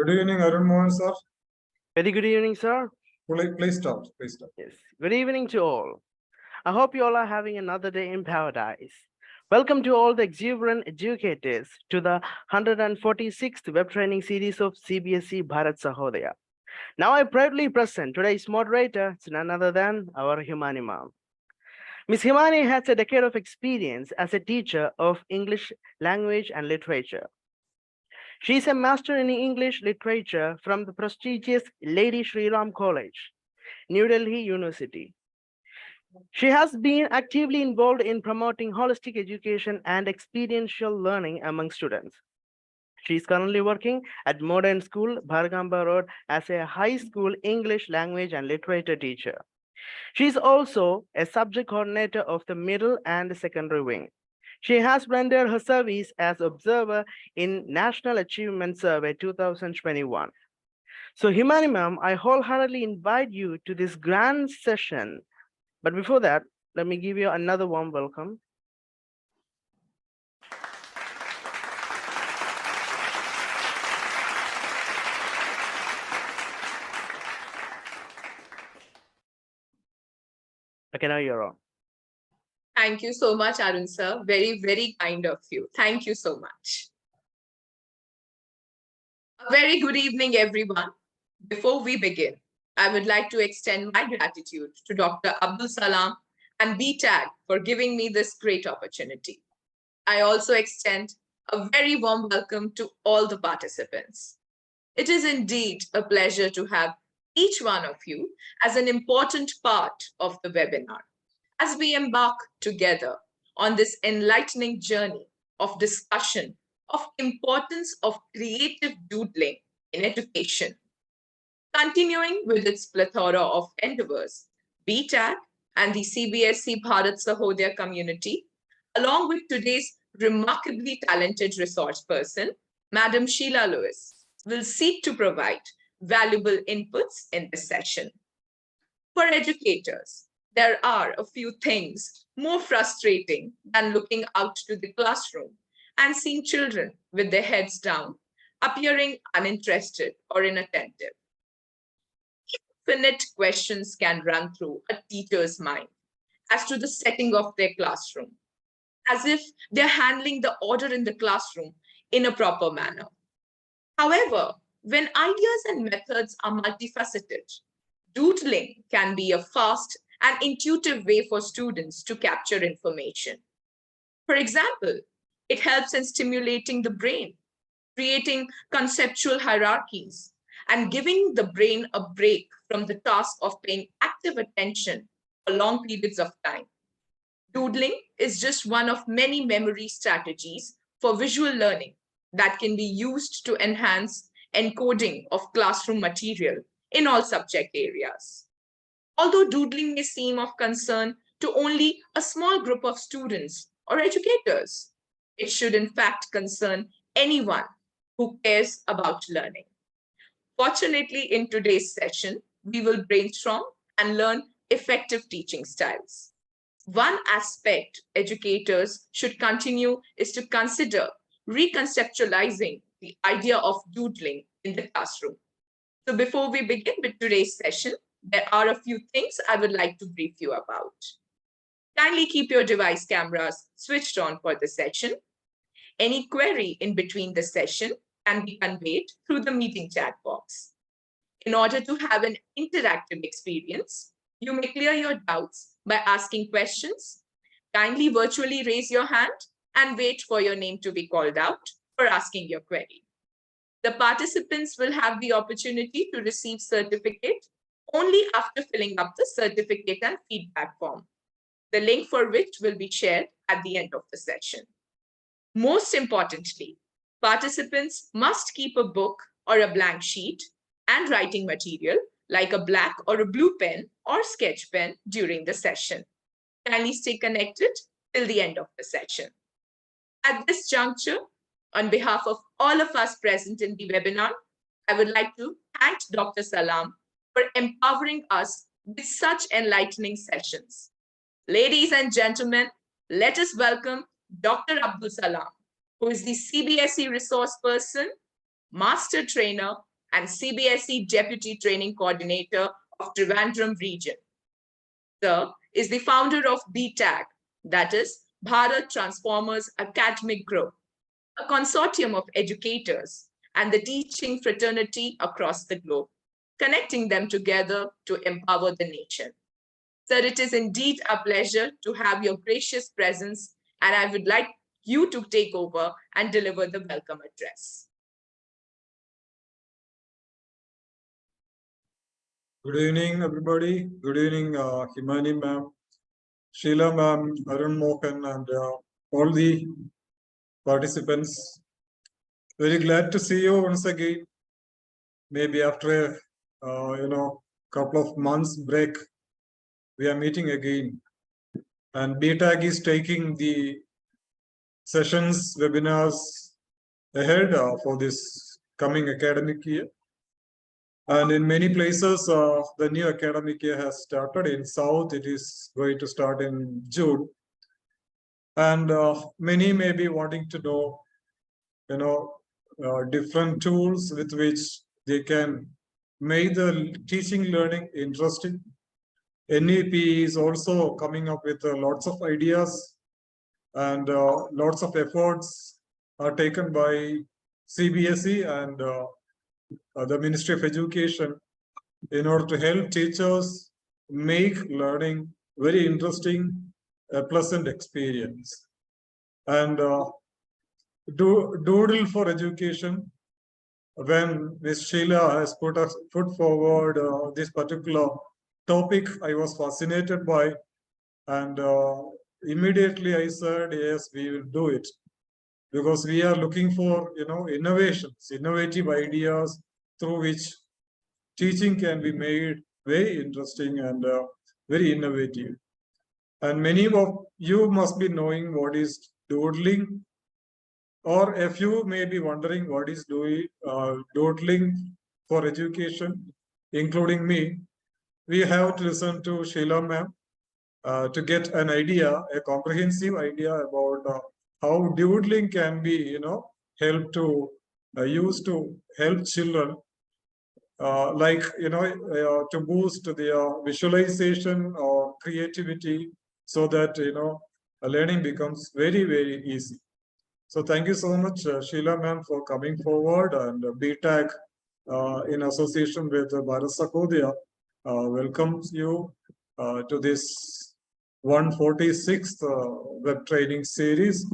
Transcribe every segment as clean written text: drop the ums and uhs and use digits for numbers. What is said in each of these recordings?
Good evening, Arun Mohan sir. Very good evening, sir. Please start. Please start. Yes. Good evening to all. I hope you all are having another day in paradise. Welcome to all the exuberant educators to the 146th web training series of CBSE Bharat Sahodaya. Now I proudly present today's moderator, it's none other than our Himani ma'am. Miss Himani has a decade of experience as a teacher of English language and literature. She is a master in English literature from the prestigious Lady Shri Ram College, New Delhi University. She has been actively involved in promoting holistic education and experiential learning among students. She is currently working at Modern School, Bhargamba Road, as a high school English language and literature teacher. She is also a subject coordinator of the middle and secondary wing. She has rendered her service as observer in National Achievement Survey 2021. So Himani ma'am, I wholeheartedly invite you to this grand session. But before that, let me give you another warm welcome. Okay, now you're on. Thank you so much, Arun sir. Very, very kind of you. Thank you so much. A very good evening, everyone. Before we begin, I would like to extend my gratitude to Dr. Abdul Salam and BTAG for giving me this great opportunity. I also extend a very warm welcome to all the participants. It is indeed a pleasure to have each one of you as an important part of the webinar, as we embark together on this enlightening journey of discussion of importance of creative doodling in education. Continuing with its plethora of endeavors, BTAG and the CBSE Bharat Sahodaya community, along with today's remarkably talented resource person, Madam Sheila Lewis, will seek to provide valuable inputs in this session. For educators, there are a few things more frustrating than looking out to the classroom and seeing children with their heads down, appearing uninterested or inattentive. Infinite questions can run through a teacher's mind as to the setting of their classroom, as if they're handling the order in the classroom in a proper manner. However, when ideas and methods are multifaceted, doodling can be a fast and intuitive way for students to capture information. For example, it helps in stimulating the brain, creating conceptual hierarchies, and giving the brain a break from the task of paying active attention for long periods of time. Doodling is just one of many memory strategies for visual learning that can be used to enhance encoding of classroom material in all subject areas. Although doodling may seem of concern to only a small group of students or educators, it should in fact concern anyone who cares about learning. Fortunately, in today's session, we will brainstorm and learn effective teaching styles. One aspect educators should continue is to consider reconceptualizing the idea of doodling in the classroom. So before we begin with today's session, there are a few things I would like to brief you about. Kindly keep your device cameras switched on for the session. Any query in between the session can be conveyed through the meeting chat box. In order to have an interactive experience, you may clear your doubts by asking questions. Kindly virtually raise your hand and wait for your name to be called out for asking your query. The participants will have the opportunity to receive certificate only after filling up the certificate and feedback form, the link for which will be shared at the end of the session. Most importantly, participants must keep a book or a blank sheet and writing material like a black or a blue pen or sketch pen during the session. Kindly stay connected till the end of the session. At this juncture, on behalf of all of us present in the webinar, I would like to thank Dr. Salam for empowering us with such enlightening sessions. Ladies and gentlemen, let us welcome Dr. Abdul Salam, who is the CBSE resource person, master trainer, and CBSE Deputy Training Coordinator of Trivandrum region. Sir is the founder of BTAG, that is Bharat Transformers Academic Group, a consortium of educators and the teaching fraternity across the globe, connecting them together to empower the nation. Sir, it is indeed a pleasure to have your gracious presence, and I would like you to take over and deliver the welcome address. Good evening, everybody. Good evening, Himani ma'am, Sheila ma'am, Arun Mohan, and all the participants. Very glad to see you once again. Maybe after couple of months break, we are meeting again. And BTAG is taking the sessions, webinars ahead for this coming academic year. And in many places, the new academic year has started. In South, it is going to start in June. And many may be wanting to know, different tools with which they can make the teaching learning interesting. NEP is also coming up with lots of ideas, and lots of efforts are taken by CBSE and the Ministry of Education in order to help teachers make learning very interesting, a pleasant experience. And Doodle for education, when Ms. Sheila has put forward this particular topic, I was fascinated by, and immediately I said, yes, we will do it, because we are looking for innovations, innovative ideas through which teaching can be made very interesting and very innovative. And many of you must be knowing what is doodling, or if you may be wondering what is doodling for education, including me, we have to listen to Sheila ma'am to get an idea, a comprehensive idea about how doodling can be, helped to used to help children, to boost their visualization or creativity, so that learning becomes very, very easy. So thank you so much, Sheila ma'am, for coming forward, and BTAG in association with Bharat Sakodaya welcomes you to this 146th web training series.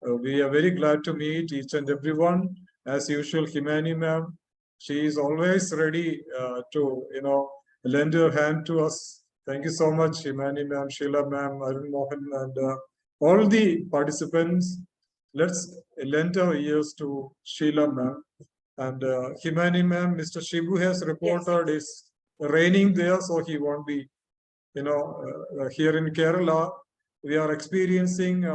We are very glad to meet each and everyone. As usual, Himani ma'am, she is always ready to lend her hand to us. Thank you so much, Himani ma'am, Sheila ma'am, Arun Mohan, and all the participants. Let's lend our ears to Sheila ma'am. And Himani ma'am, Mr. Shibu has reported is raining there, so he won't be, here in Kerala, we are experiencing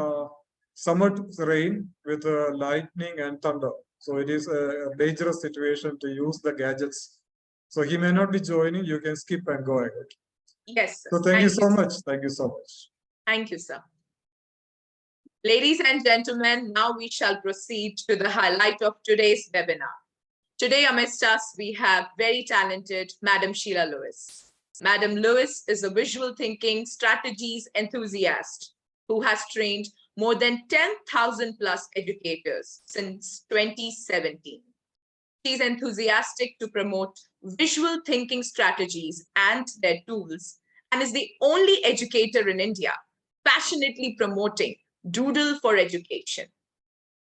somewhat rain with lightning and thunder. So it is a dangerous situation to use the gadgets. So he may not be joining. You can skip and go ahead. Yes, sir. So thank you so much. Thank you so much. Thank you, sir. Ladies and gentlemen, now we shall proceed to the highlight of today's webinar. Today amidst us, we have very talented Madam Sheila Lewis. Madam Lewis is a visual thinking strategies enthusiast who has trained more than 10,000 plus educators since 2017. She is enthusiastic to promote visual thinking strategies and their tools, and is the only educator in India passionately promoting Doodle for education.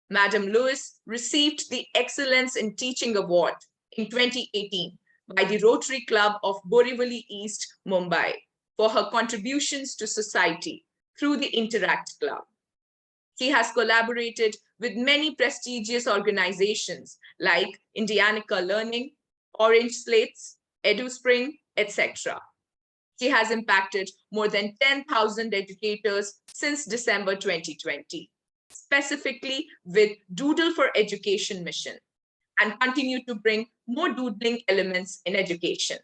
Madam Lewis received the Excellence in Teaching Award in 2018 by the Rotary Club of Borivali East, Mumbai, for her contributions to society through the Interact Club. She has collaborated with many prestigious organizations like Indianica Learning, Orange Slates, EduSpring, etc. She has impacted more than 10,000 educators since December 2020, specifically with Doodle for Education mission, and continue to bring more doodling elements in education.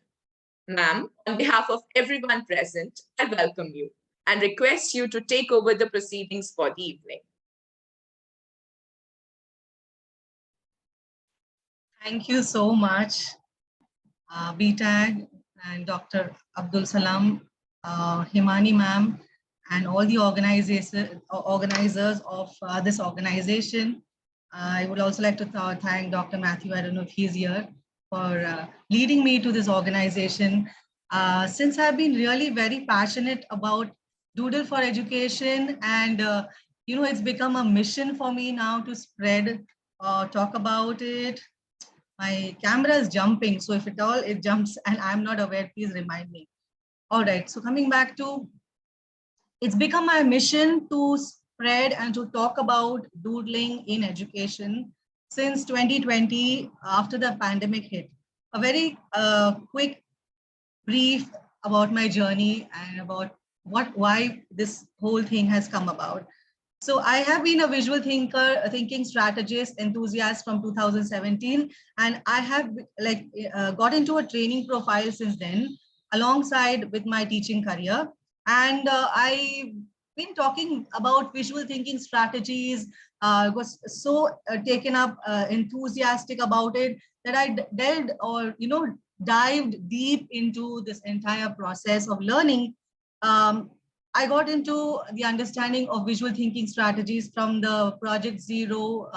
Ma'am, on behalf of everyone present, I welcome you and request you to take over the proceedings for the evening. Thank you so much, BTAG, and Dr. Abdul Salam, Himani ma'am, and all the organizers of this organization. I would also like to thank Dr. Matthew, I don't know if he's here, for leading me to this organization. Since I've been really very passionate about Doodle for education, and it's become a mission for me now to spread, talk about it. My camera is jumping, so if at all it jumps and I'm not aware, please remind me. All right, so coming back to, it's become my mission to spread and to talk about doodling in education since 2020, after the pandemic hit. A very quick brief about my journey and about why this whole thing has come about. So I have been a visual thinker, a thinking strategist, enthusiast from 2017, and I have got into a training profile since then, alongside with my teaching career. And I've been talking about visual thinking strategies. Was so taken up, enthusiastic about it, that I delved, or dived deep into this entire process of learning. I got into the understanding of visual thinking strategies from the Project Zero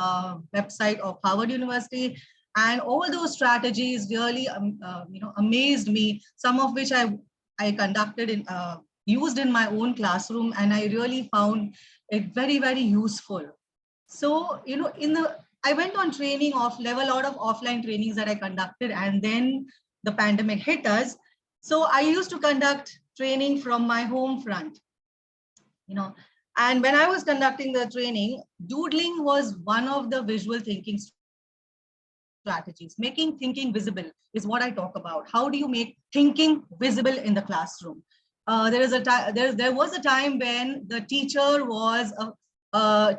website of Harvard University, and all those strategies really, amazed me. Some of which I conducted in used in my own classroom, and I really found it very, very useful. So I went on training off level, a lot of offline trainings that I conducted, and then the pandemic hit us. So I used to conduct training from my home front. And when I was conducting the training, doodling was one of the visual thinking strategies. Making thinking visible is what I talk about. How do you make thinking visible in the classroom? There was a time when the teacher was a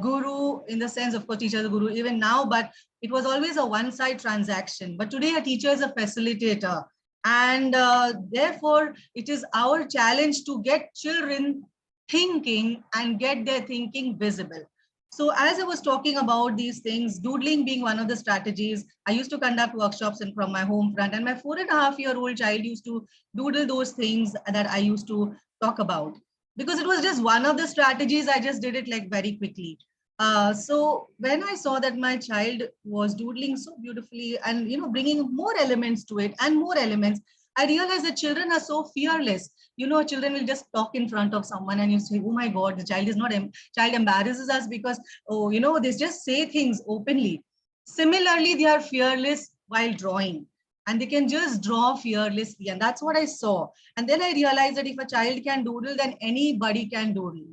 guru, in the sense, of course, teacher is a guru even now, but it was always a one-side transaction. But today a teacher is a facilitator. And therefore, it is our challenge to get children thinking and get their thinking visible. So as I was talking about these things, doodling being one of the strategies, I used to conduct workshops from my home front, and my 4.5-year-old child used to doodle those things that I used to talk about. Because it was just one of the strategies, I just did it like very quickly. So when I saw that my child was doodling so beautifully and bringing more elements to it and more elements, I realized that children are so fearless. Children will just talk in front of someone and you say, oh my God, the child is not, child embarrasses us because, they just say things openly. Similarly, they are fearless while drawing, and they can just draw fearlessly. And that's what I saw. And then I realized that if a child can doodle, then anybody can doodle.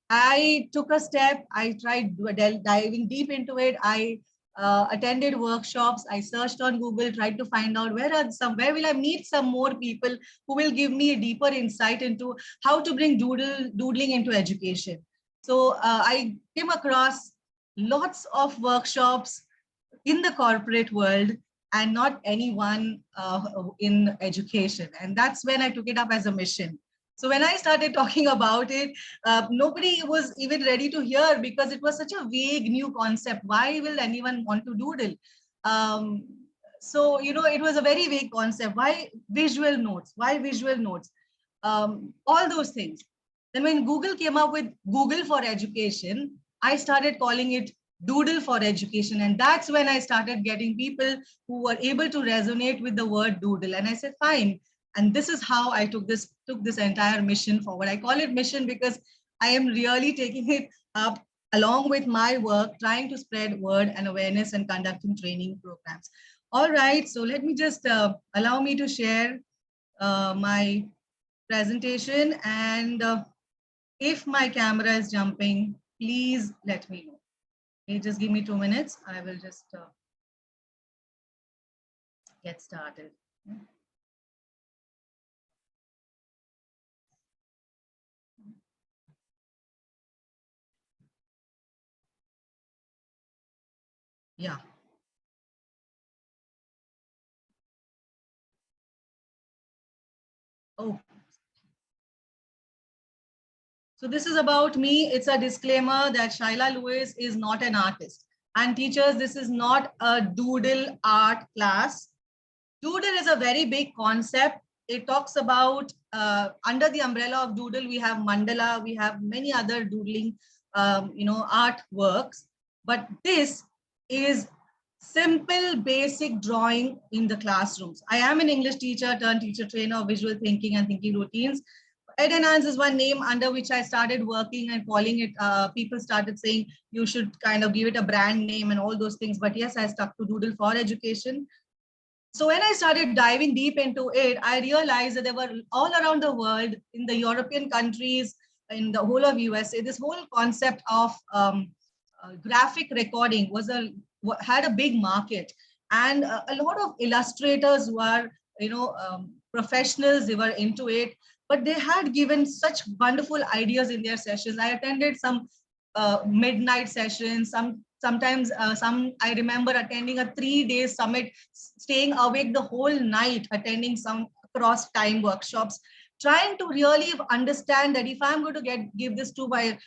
I took a step. I tried diving deep into it. I attended workshops. I searched on Google, tried to find out where will I meet some more people who will give me a deeper insight into how to bring doodling into education. So I came across lots of workshops in the corporate world, and not anyone in education. And that's when I took it up as a mission. So when I started talking about it, nobody was even ready to hear, because it was such a vague new concept. Why will anyone want to doodle? So, it was a very vague concept. Why visual notes? Why visual notes? All those things. Then when Google came up with Google for Education, I started calling it Doodle for Education. And that's when I started getting people who were able to resonate with the word doodle. And I said, fine. And this is how I took this entire mission forward. I call it mission because I am really taking it up along with my work, trying to spread word and awareness and conducting training programs. All right, so let me just allow me to share my presentation. And if my camera is jumping, please let me know. Okay, just give me 2 minutes. I will just get started. Yeah. Oh. So this is about me. It's a disclaimer that Shaila Lewis is not an artist. And teachers, this is not a doodle art class. Doodle is a very big concept. It talks about, under the umbrella of Doodle, we have mandala, we have many other doodling, artworks. But this is simple, basic drawing in the classrooms. I am an English teacher turned teacher trainer of visual thinking and thinking routines. Ed Enhance is one name under which I started working and calling it. People started saying you should kind of give it a brand name and all those things. But yes, I stuck to Doodle for education. So when I started diving deep into it, I realized that there were all around the world, in the European countries, in the whole of USA, this whole concept of graphic recording had a big market, and a lot of illustrators were, professionals. They were into it, but they had given such wonderful ideas in their sessions. I attended some midnight sessions. Sometimes I remember attending a 3-day summit, staying awake the whole night, attending some cross time workshops, trying to really understand that if I'm going to give this to my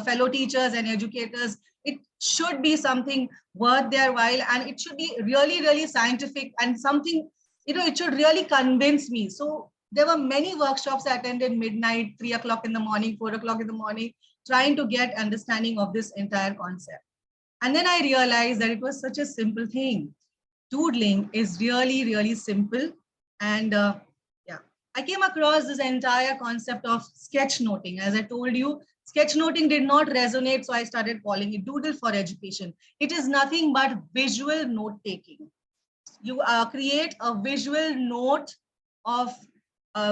fellow teachers and educators, it should be something worth their while, and it should be really, really scientific, and something, it should really convince me. So there were many workshops I attended midnight, 3 o'clock in the morning, 4 o'clock in the morning, trying to get understanding of this entire concept. And then I realized that it was such a simple thing. Doodling is really, really simple. And I came across this entire concept of sketchnoting. As I told you, sketchnoting did not resonate, so I started calling it Doodle for education. It is nothing but visual note-taking. You create a visual note of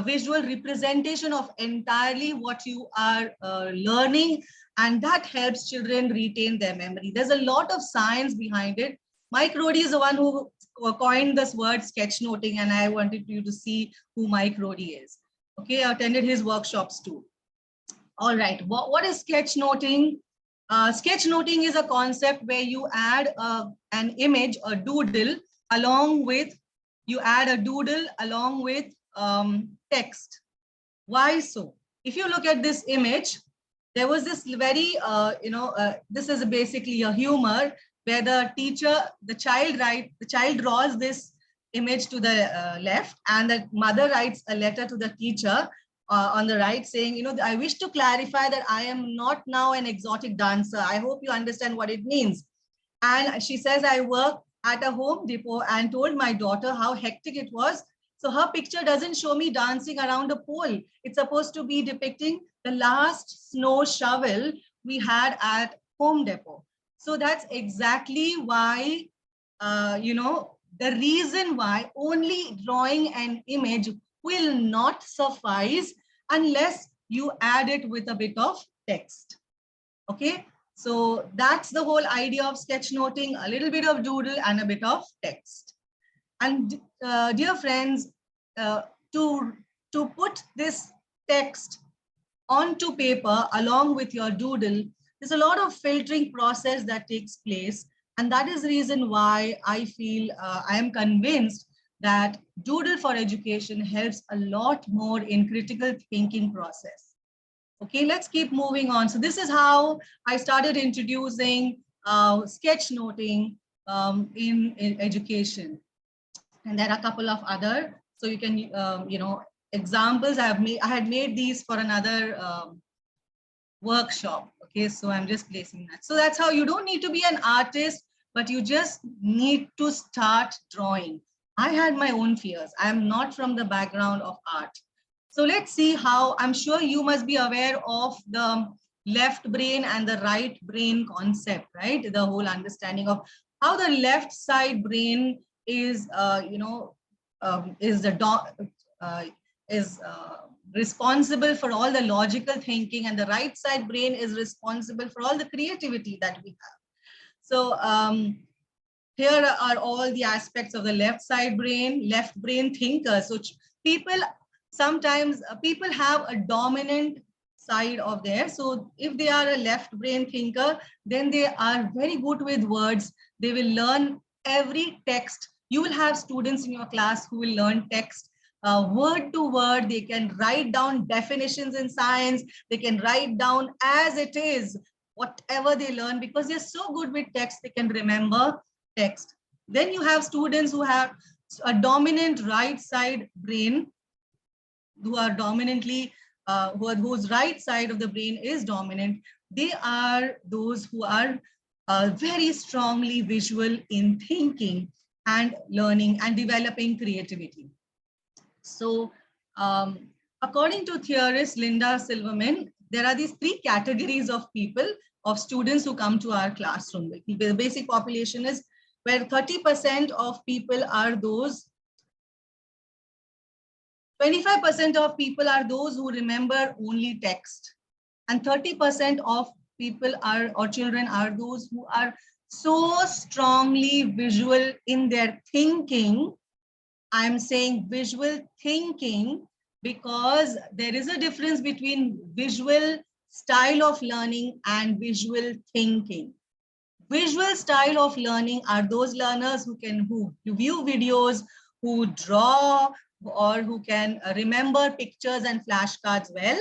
visual representation of entirely what you are learning, and that helps children retain their memory. There's a lot of science behind it. Mike Rohde is the one who coined this word sketchnoting, and I wanted you to see who Mike Rohde is. Okay, I attended his workshops too. All right, what is sketchnoting? Sketchnoting is a concept where you add an image, a doodle, along with text. Why so? If you look at this image, there was this very, this is basically a humor where the child draws this image to the left, and the mother writes a letter to the teacher on the right saying, I wish to clarify that I am not now an exotic dancer. I hope you understand what it means. And she says, I work at a Home Depot and told my daughter how hectic it was. So her picture doesn't show me dancing around a pole. It's supposed to be depicting the last snow shovel we had at Home Depot. So that's exactly why, the reason why only drawing an image will not suffice unless you add it with a bit of text. Okay, so that's the whole idea of sketchnoting, a little bit of doodle and a bit of text. And dear friends, to put this text onto paper along with your doodle, there's a lot of filtering process that takes place. And that is the reason why I feel, I am convinced that Doodle for education helps a lot more in critical thinking process. Okay, let's keep moving on. So this is how I started introducing sketchnoting in education. And there are a couple of other, so you can, examples I had made these for another workshop. Okay, so I'm just placing that. So that's how you don't need to be an artist, but you just need to start drawing. I had my own fears. I am not from the background of art. So let's see how, I'm sure you must be aware of the left brain and the right brain concept, right? The whole understanding of how the left side brain is, responsible for all the logical thinking, and the right side brain is responsible for all the creativity that we have. So here are all the aspects of the left side brain, left brain thinkers. So sometimes people have a dominant side of there. So if they are a left brain thinker, then they are very good with words. They will learn every text. You will have students in your class who will learn text word to word. They can write down definitions in science. They can write down as it is, whatever they learn, because they're so good with text, they can remember text. Then you have students who have a dominant right side brain, who are dominantly, whose right side of the brain is dominant, they are those who are very strongly visual in thinking and learning and developing creativity. So according to theorist Linda Silverman, there are these three categories of people, of students who come to our classroom. The basic population is where 30% of people are those, 25% of people are those who remember only text, and 30% of people are, or children are, those who are so strongly visual in their thinking. I'm saying visual thinking because there is a difference between visual style of learning and visual thinking. Visual style of learning are those learners who view videos, who draw, or who can remember pictures and flashcards well.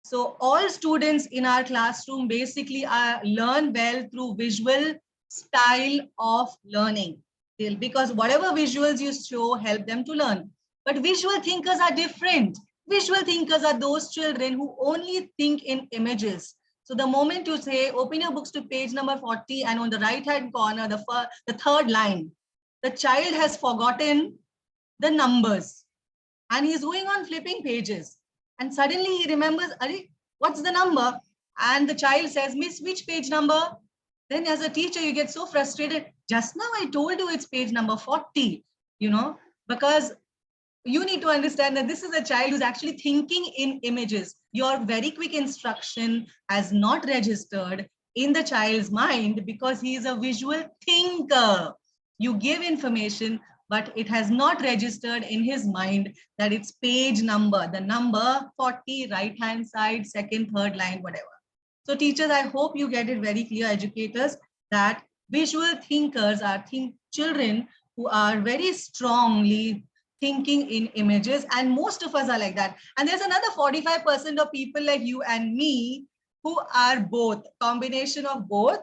So all students in our classroom basically learn well through visual style of learning, because whatever visuals you show help them to learn. But visual thinkers are different. Visual thinkers are those children who only think in images. So the moment you say, open your books to page number 40, and on the right-hand corner, the third line, the child has forgotten the numbers and he's going on flipping pages. And suddenly he remembers, what's the number? And the child says, Miss, which page number? Then as a teacher, you get so frustrated. Just now I told you it's page number 40, because you need to understand that this is a child who's actually thinking in images. Your very quick instruction has not registered in the child's mind because he is a visual thinker. You give information, but it has not registered in his mind that it's page number, the number 40, right-hand side, second, third line, whatever. So teachers, I hope you get it very clear, educators, that visual thinkers are children who are very strongly thinking in images, and most of us are like that. And there's another 45% of people like you and me who are both, combination of both,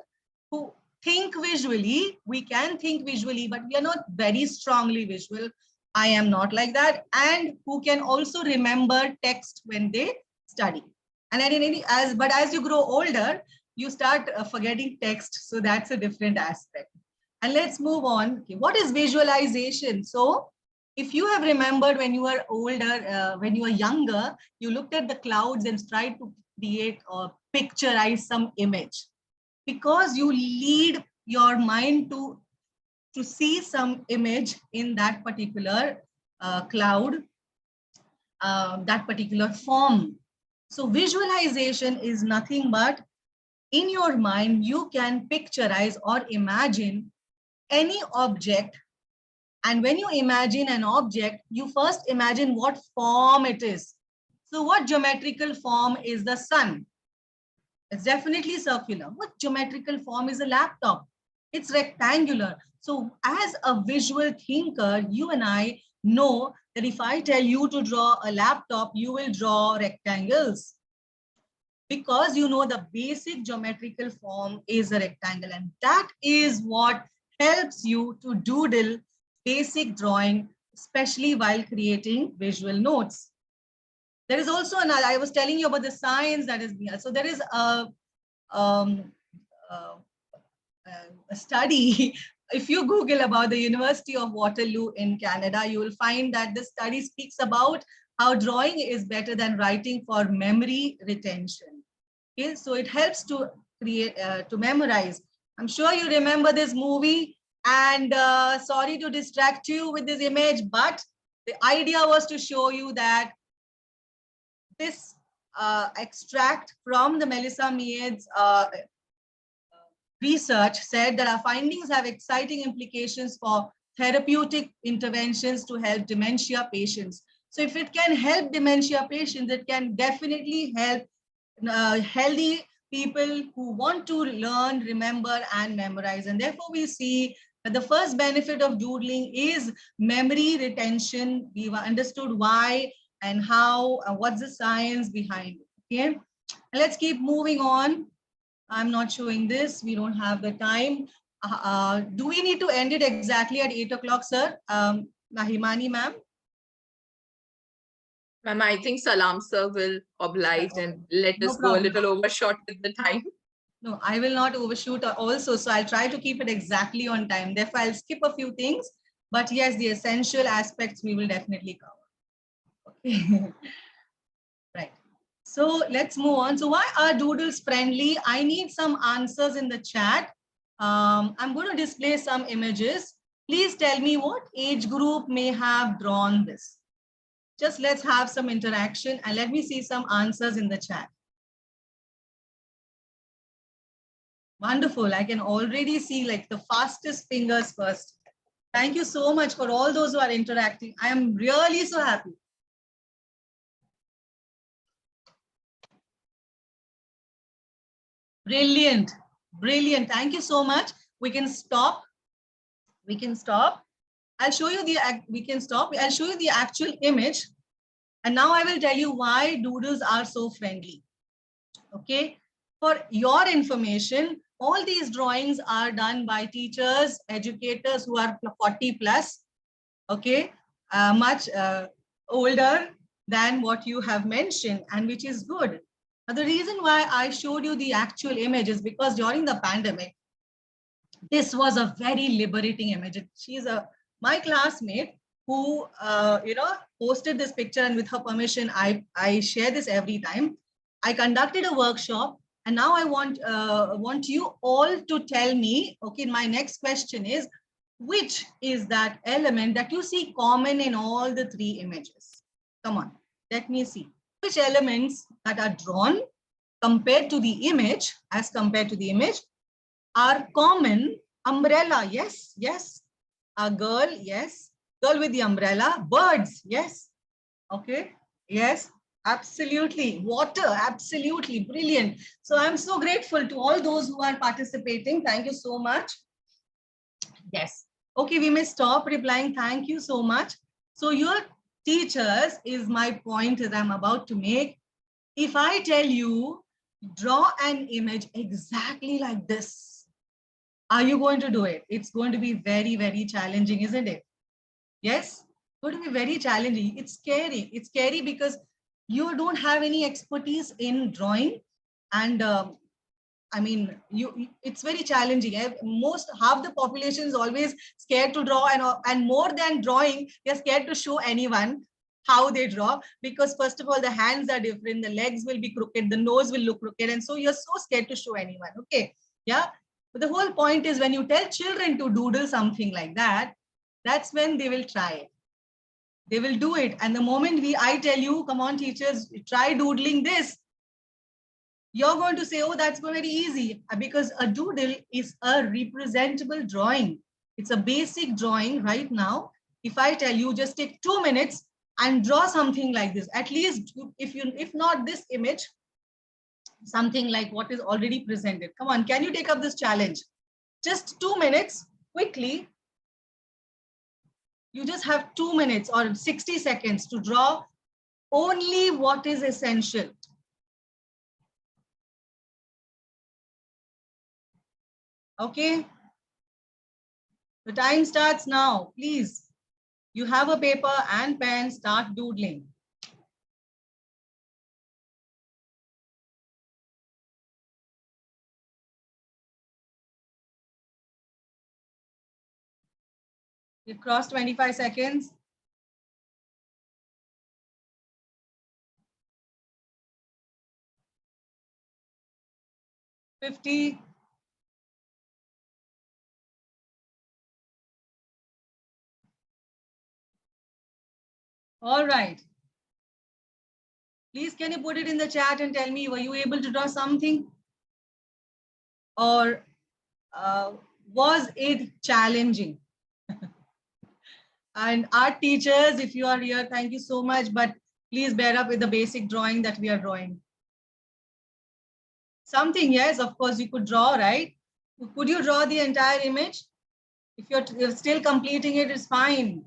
who think visually. We can think visually, but we are not very strongly visual. I am not like that. And who can also remember text when they study. And as you grow older, you start forgetting text. So that's a different aspect. And let's move on. Okay, what is visualization? So if you have remembered when you were older, when you were younger, you looked at the clouds and tried to create or picturize some image, because you lead your mind to see some image in that particular cloud, that particular form. So visualization is nothing but in your mind, you can picturize or imagine any object. And when you imagine an object, you first imagine what form it is. So what geometrical form is the sun? It's definitely circular. What geometrical form is a laptop? It's rectangular. So as a visual thinker, you and I know that if I tell you to draw a laptop, you will draw rectangles, because you know the basic geometrical form is a rectangle, and that is what helps you to doodle basic drawing, especially while creating visual notes. There is also another, I was telling you about the science that is here. So there is a study. If you Google about the University of Waterloo in Canada, you will find that the study speaks about how drawing is better than writing for memory retention. Okay, so it helps to create, to memorize. I'm sure you remember this movie, and sorry to distract you with this image, but the idea was to show you that this extract from the Melissa Mead's research said that our findings have exciting implications for therapeutic interventions to help dementia patients. So if it can help dementia patients, it can definitely help healthy people who want to learn, remember, and memorize. And therefore, we see that the first benefit of doodling is memory retention. We've understood why and how, what's the science behind it. Okay, and let's keep moving on. I'm not showing this. We don't have the time. Do we need to end it exactly at 8 o'clock, sir? Himani ma'am? Ma'am, I think Salam sir will oblige and let No us go a problem. little overshot with the time. No, I will not overshoot also. So I'll try to keep it exactly on time. Therefore, I'll skip a few things. But yes, the essential aspects we will definitely cover. Okay. Right. So let's move on. So why are doodles friendly? I need some answers in the chat. I'm going to display some images. Please tell me what age group may have drawn this. Just let's have some interaction and let me see some answers in the chat. Wonderful. I can already see like the fastest fingers first. Thank you so much for all those who are interacting. I am really so happy. Brilliant. Brilliant. Thank you so much. We can stop. We can stop. I'll show you the, we can stop. I'll show you the actual image. And now I will tell you why doodles are so friendly. Okay. For your information, all these drawings are done by teachers, educators who are 40 plus. Okay. Much older than what you have mentioned, and which is good. Now, the reason why I showed you the actual image is because during the pandemic, this was a very liberating image. She's my classmate who posted this picture, and with her permission, I share this every time. I conducted a workshop, and now I want you all to tell me. Okay, my next question is, which is that element that you see common in all the three images? Come on, let me see. Which elements that are drawn compared to the image, as compared to the image, are common? Umbrella, yes, yes. A girl, yes. Girl with the umbrella. Birds, yes. Okay, yes, absolutely. Water, absolutely. Brilliant. So I'm so grateful to all those who are participating. Thank you so much. Yes. Okay, we may stop replying. Thank you so much. So your teachers is my point that I'm about to make. If I tell you, draw an image exactly like this, are you going to do it? It's going to be very, very challenging, isn't it? Yes, it's going to be very challenging. It's scary. It's scary because you don't have any expertise in drawing. And I mean, it's very challenging. Half the population is always scared to draw, and more than drawing, they're scared to show anyone how they draw, because first of all, the hands are different, the legs will be crooked, the nose will look crooked, and so you're so scared to show anyone. Okay, yeah. But the whole point is, when you tell children to doodle something like that, that's when they will try it. They will do it. And the moment I tell you, come on, teachers, try doodling this, you're going to say, oh, that's very easy, because a doodle is a representable drawing. It's a basic drawing right now. If I tell you, just take 2 minutes and draw something like this, at least if not this image, something like what is already presented. Come on, can you take up this challenge? Just 2 minutes, quickly. You just have 2 minutes or 60 seconds to draw only what is essential. Okay. The time starts now. Please, you have a paper and pen, start doodling. You've crossed 25 seconds. $50. All right. Please, can you put it in the chat and tell me, were you able to draw something? Or was it challenging? And art teachers, if you are here, thank you so much. But please bear up with the basic drawing that we are drawing. Something, yes, of course, you could draw, right? Could you draw the entire image? If you're still completing it, it's fine.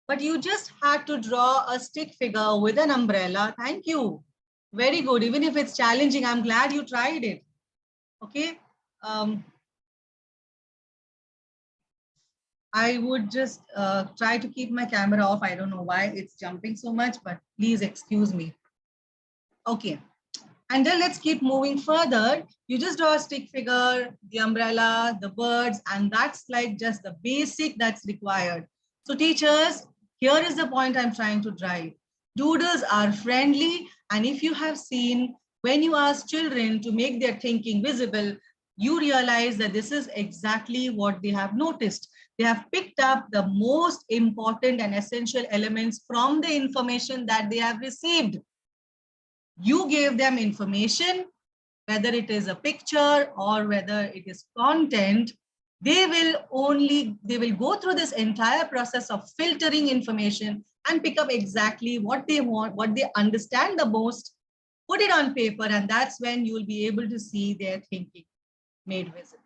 But you just had to draw a stick figure with an umbrella. Thank you. Very good. Even if it's challenging, I'm glad you tried it. Okay. I would just try to keep my camera off. I don't know why it's jumping so much, but please excuse me. Okay. And then let's keep moving further. You just draw a stick figure, the umbrella, the birds, and that's like just the basic that's required. So teachers, here is the point I'm trying to drive. Doodles are friendly, and if you have seen, when you ask children to make their thinking visible, you realize that this is exactly what they have noticed. They have picked up the most important and essential elements from the information that they have received. You gave them information, whether it is a picture or whether it is content, they will go through this entire process of filtering information and pick up exactly what they want, what they understand the most, put it on paper, and that's when you will be able to see their thinking made visible.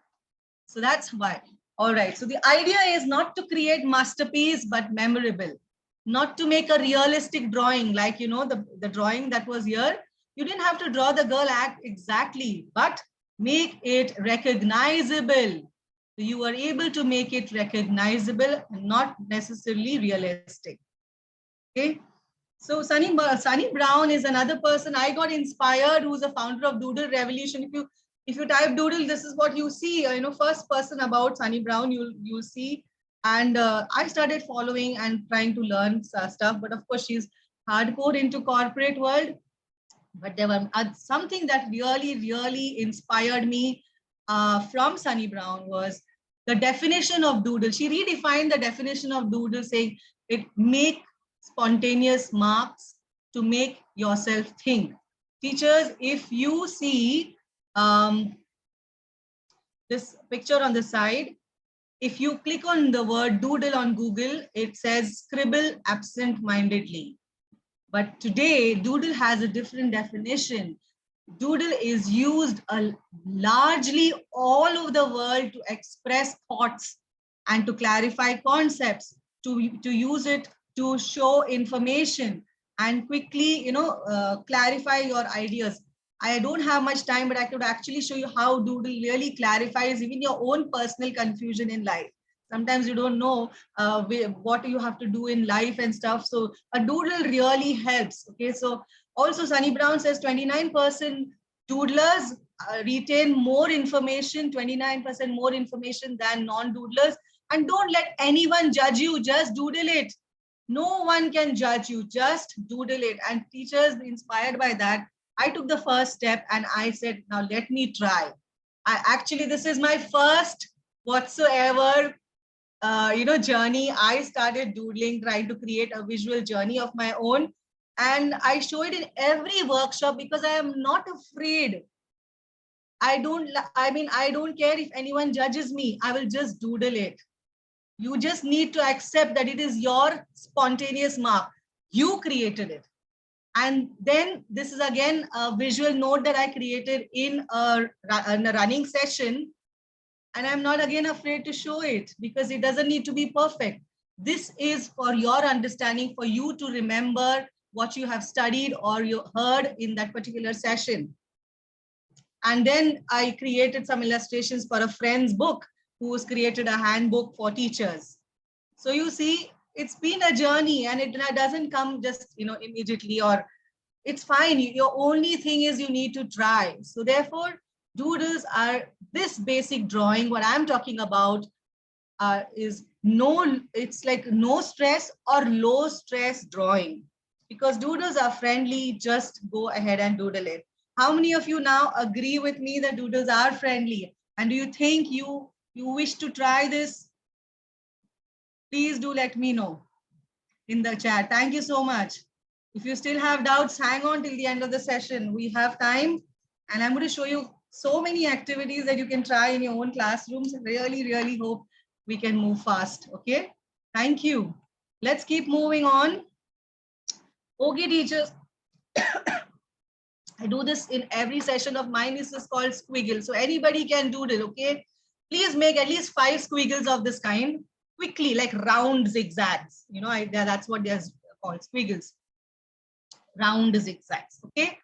So that's why. All right. So the idea is not to create masterpiece, but memorable. Not to make a realistic drawing like, you know, the drawing that was here. You didn't have to draw the girl act exactly, but make it recognizable. You were able to make it recognizable and not necessarily realistic. Okay. So Sunny Brown is another person I got inspired, who's a founder of Doodle Revolution. If you type Doodle, this is what you see. You know, first person about Sunny Brown, you'll see. And I started following and trying to learn stuff. But of course, she's hardcore into corporate world. But there were something that really inspired me from Sunny Brown was the definition of doodle. She redefined the definition of doodle, saying it make spontaneous marks to make yourself think. Teachers, if you see this picture on the side, if you click on the word doodle on Google, it says scribble absent-mindedly. But today, doodle has a different definition. Doodle is used largely all over the world to express thoughts and to clarify concepts, to use it to show information and quickly, clarify your ideas. I don't have much time, but I could actually show you how doodle really clarifies even your own personal confusion in life. Sometimes you don't know what you have to do in life and stuff. So a doodle really helps. Okay, so also Sunny Brown says 29% doodlers retain more information, 29% more information than non-doodlers. And don't let anyone judge you, just doodle it. No one can judge you, just doodle it. And teachers inspired by that, I took the first step and I said, now let me try. This is my first whatsoever journey. I started doodling, trying to create a visual journey of my own. And I show it in every workshop because I am not afraid. I don't care if anyone judges me. I will just doodle it. You just need to accept that it is your spontaneous mark. You created it. And then this is again a visual note that I created in a running session. And I'm not again afraid to show it because it doesn't need to be perfect. This is for your understanding, for you to remember what you have studied or you heard in that particular session. And then I created some illustrations for a friend's book who's created a handbook for teachers. So you see, it's been a journey and it doesn't come just, immediately, or it's fine. Your only thing is you need to try. So therefore, doodles are this basic drawing. What I'm talking about is it's like no stress or low stress drawing, because doodles are friendly. Just go ahead and doodle it. How many of you now agree with me that doodles are friendly? And do you think you wish to try this? Please do let me know in the chat. Thank you so much. If you still have doubts, hang on till the end of the session. We have time, and I'm going to show you so many activities that you can try in your own classrooms. Really hope we can move fast. Okay, thank you. Let's keep moving on. Okay, teachers. I do this in every session of mine. This is called squiggle. So anybody can doodle, okay? Please make at least 5 squiggles of this kind quickly, like round zigzags. That's what they're called, squiggles. Round zigzags, okay?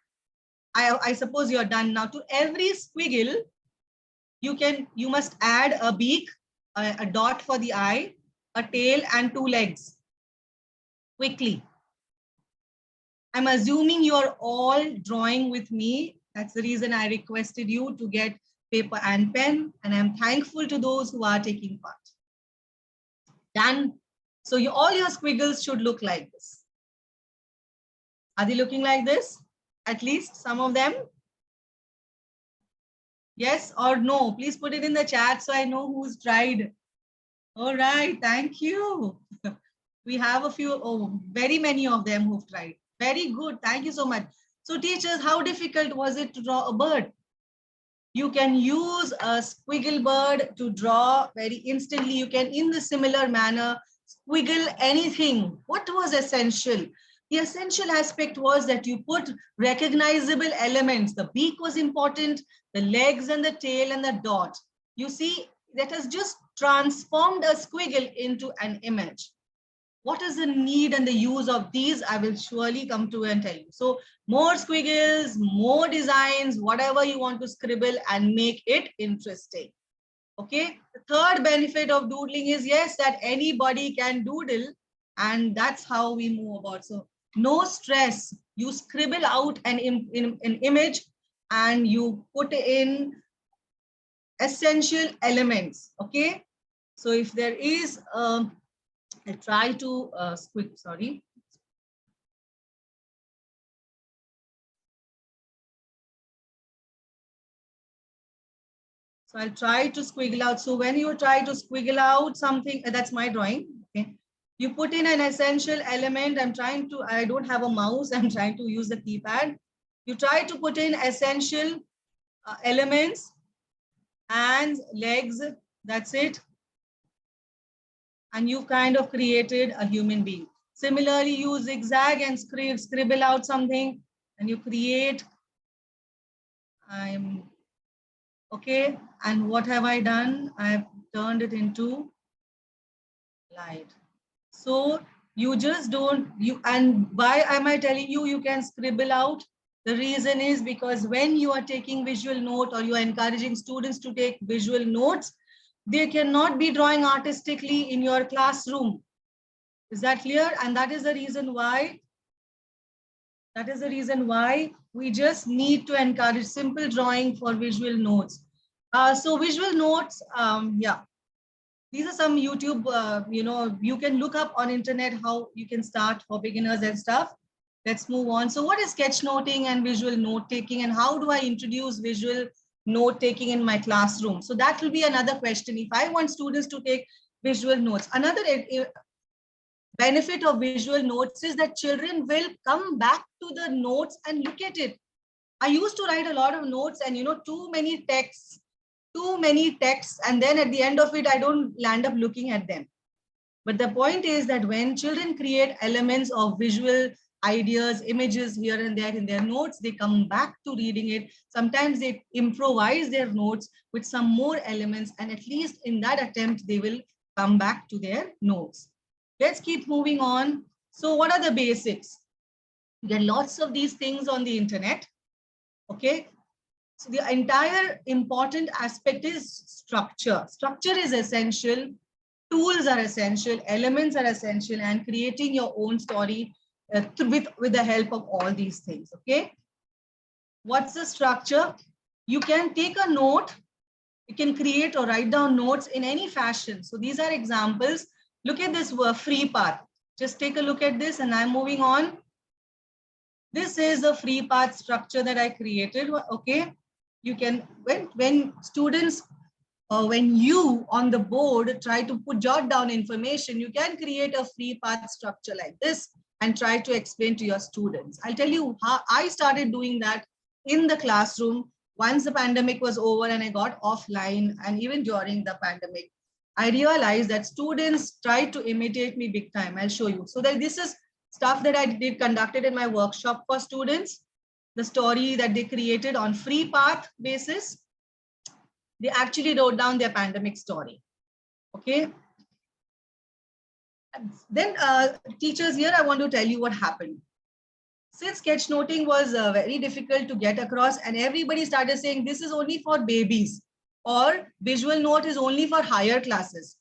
I suppose you're done now. To every squiggle, you must add a beak, a dot for the eye, a tail and 2 legs. Quickly. I'm assuming you're all drawing with me. That's the reason I requested you to get paper and pen, and I'm thankful to those who are taking part. Done. So all your squiggles should look like this. Are they looking like this? At least some of them? Yes or no? Please put it in the chat so I know who's tried. All right, thank you. We have a few, very many of them who've tried. Very good, thank you so much. So teachers, how difficult was it to draw a bird? You can use a squiggle bird to draw very instantly. You can, in the similar manner, squiggle anything. What was essential? The essential aspect was that you put recognizable elements. The beak was important, the legs and the tail and the dot. You see, that has just transformed a squiggle into an image. What is the need and the use of these? I will surely come to and tell you. So more squiggles, more designs, whatever you want to scribble and make it interesting. Okay. The third benefit of doodling is, yes, that anybody can doodle, and that's how we move about. So no stress. You scribble out an image and you put in essential elements. Okay. So if there is I try to squiggle, sorry. So I'll try to squiggle out. So when you try to squiggle out something, that's my drawing. Okay. You put in an essential element. I don't have a mouse. I'm trying to use the keypad. You try to put in essential elements, hands, legs, that's it. And you've kind of created a human being. Similarly, you zigzag and scribble out something and you create, okay. And what have I done? I've turned it into light. So you just don't, and why am I telling you, you can scribble out? The reason is because when you are taking visual note or you are encouraging students to take visual notes, they cannot be drawing artistically in your classroom. Is that clear? And that is the reason why we just need to encourage simple drawing for visual notes. So visual notes, yeah, these are some YouTube, you can look up on internet how you can start for beginners and stuff. Let's move on. So what is sketchnoting and visual note taking, and how do I introduce visual note taking in my classroom? So that will be another question. If I want students to take visual notes, another benefit of visual notes is that children will come back to the notes and look at it. I used to write a lot of notes and too many texts, and then at the end of it, I don't land up looking at them. But the point is that when children create elements of visual ideas, images here and there in their notes, they come back to reading it. Sometimes they improvise their notes with some more elements, and at least in that attempt, they will come back to their notes. Let's keep moving on. So what are the basics? You get lots of these things on the internet. Okay. So the entire important aspect is structure. Structure is essential. Tools are essential. Elements are essential, and creating your own story with the help of all these things. Okay. What's the structure? You can take a note. You can create or write down notes in any fashion. So these are examples. Look at this free path. Just take a look at this, and I'm moving on. This is a free path structure that I created. Okay. You can, when students, when you on the board try to jot down information, you can create a free path structure like this and try to explain to your students. I'll tell you how I started doing that in the classroom once the pandemic was over and I got offline, and even during the pandemic. I realized that students tried to imitate me big time. I'll show you. So that this is stuff that I conducted in my workshop for students. The story that they created on free path basis, they actually wrote down their pandemic story. Okay. Then teachers, here I want to tell you what happened. Since sketchnoting was very difficult to get across, and everybody started saying this is only for babies, or visual note is only for higher classes.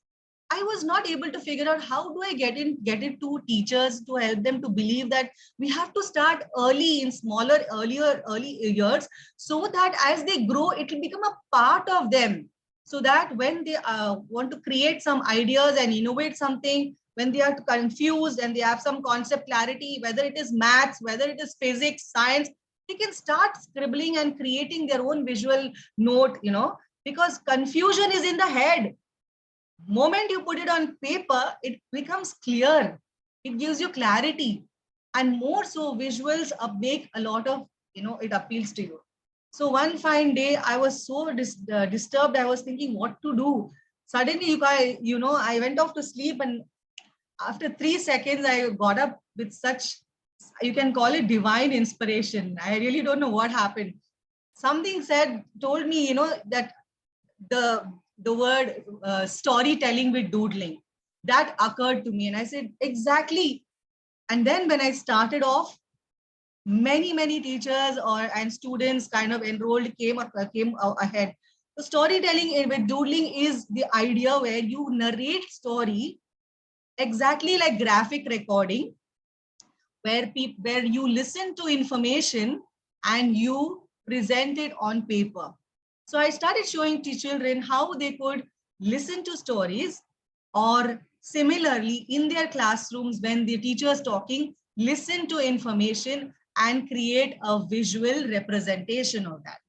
I was not able to figure out how do I get it to teachers to help them to believe that we have to start early in early years, so that as they grow, it will become a part of them. So that when they want to create some ideas and innovate something, when they are confused and they have some concept clarity, whether it is maths, whether it is physics, science, they can start scribbling and creating their own visual note, because confusion is in the head. Moment you put it on paper, it becomes clear. It gives you clarity. And more so, visuals make a lot of, it appeals to you. So one fine day, I was so disturbed. I was thinking what to do. Suddenly, I went off to sleep, and after 3 seconds, I got up with such, you can call it divine inspiration. I really don't know what happened. Something told me, that the word storytelling with doodling, that occurred to me, and I said exactly. And then when I started off, many teachers and students kind of enrolled, came ahead. So storytelling with doodling is the idea where you narrate story exactly like graphic recording, where you listen to information and you present it on paper. So I started showing to children how they could listen to stories, or similarly in their classrooms when the teacher is talking, listen to information and create a visual representation of that.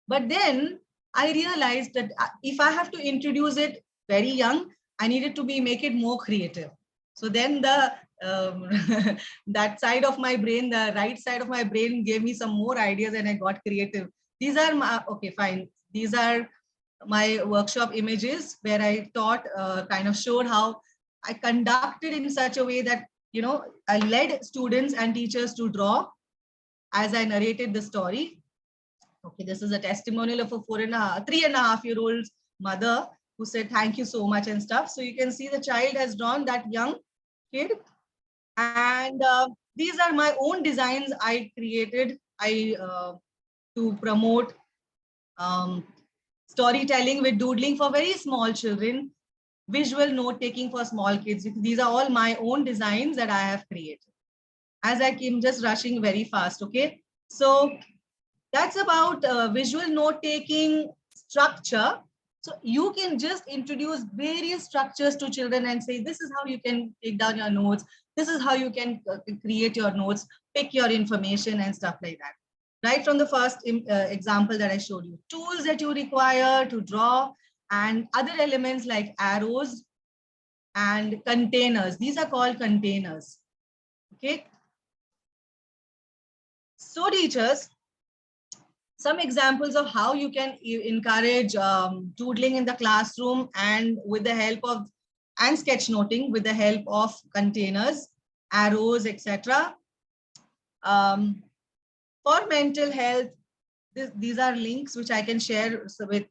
But then I realized that if I have to introduce it very young, I needed to make it more creative. So then that side of my brain, the right side of my brain, gave me some more ideas, and I got creative. These are okay, fine. These are my workshop images where I taught, kind of showed how I conducted in such a way that, I led students and teachers to draw as I narrated the story. Okay, this is a testimonial of a 3.5-year-old mother who said, thank you so much and stuff. So you can see the child has drawn that young kid. And these are my own designs I created to promote storytelling with doodling for very small children, visual note taking for small kids. These are all my own designs that I have created. As I came just rushing very fast, okay? So that's about visual note taking structure. So you can just introduce various structures to children and say, this is how you can take down your notes. This is how you can create your notes, pick your information and stuff like that. Right from the first example that I showed you, tools that you require to draw and other elements like arrows and containers. These are called containers. Okay. So teachers, some examples of how you can encourage doodling in the classroom and with the help of, and sketchnoting with the help of containers, arrows, etc. For mental health, these are links which I can share with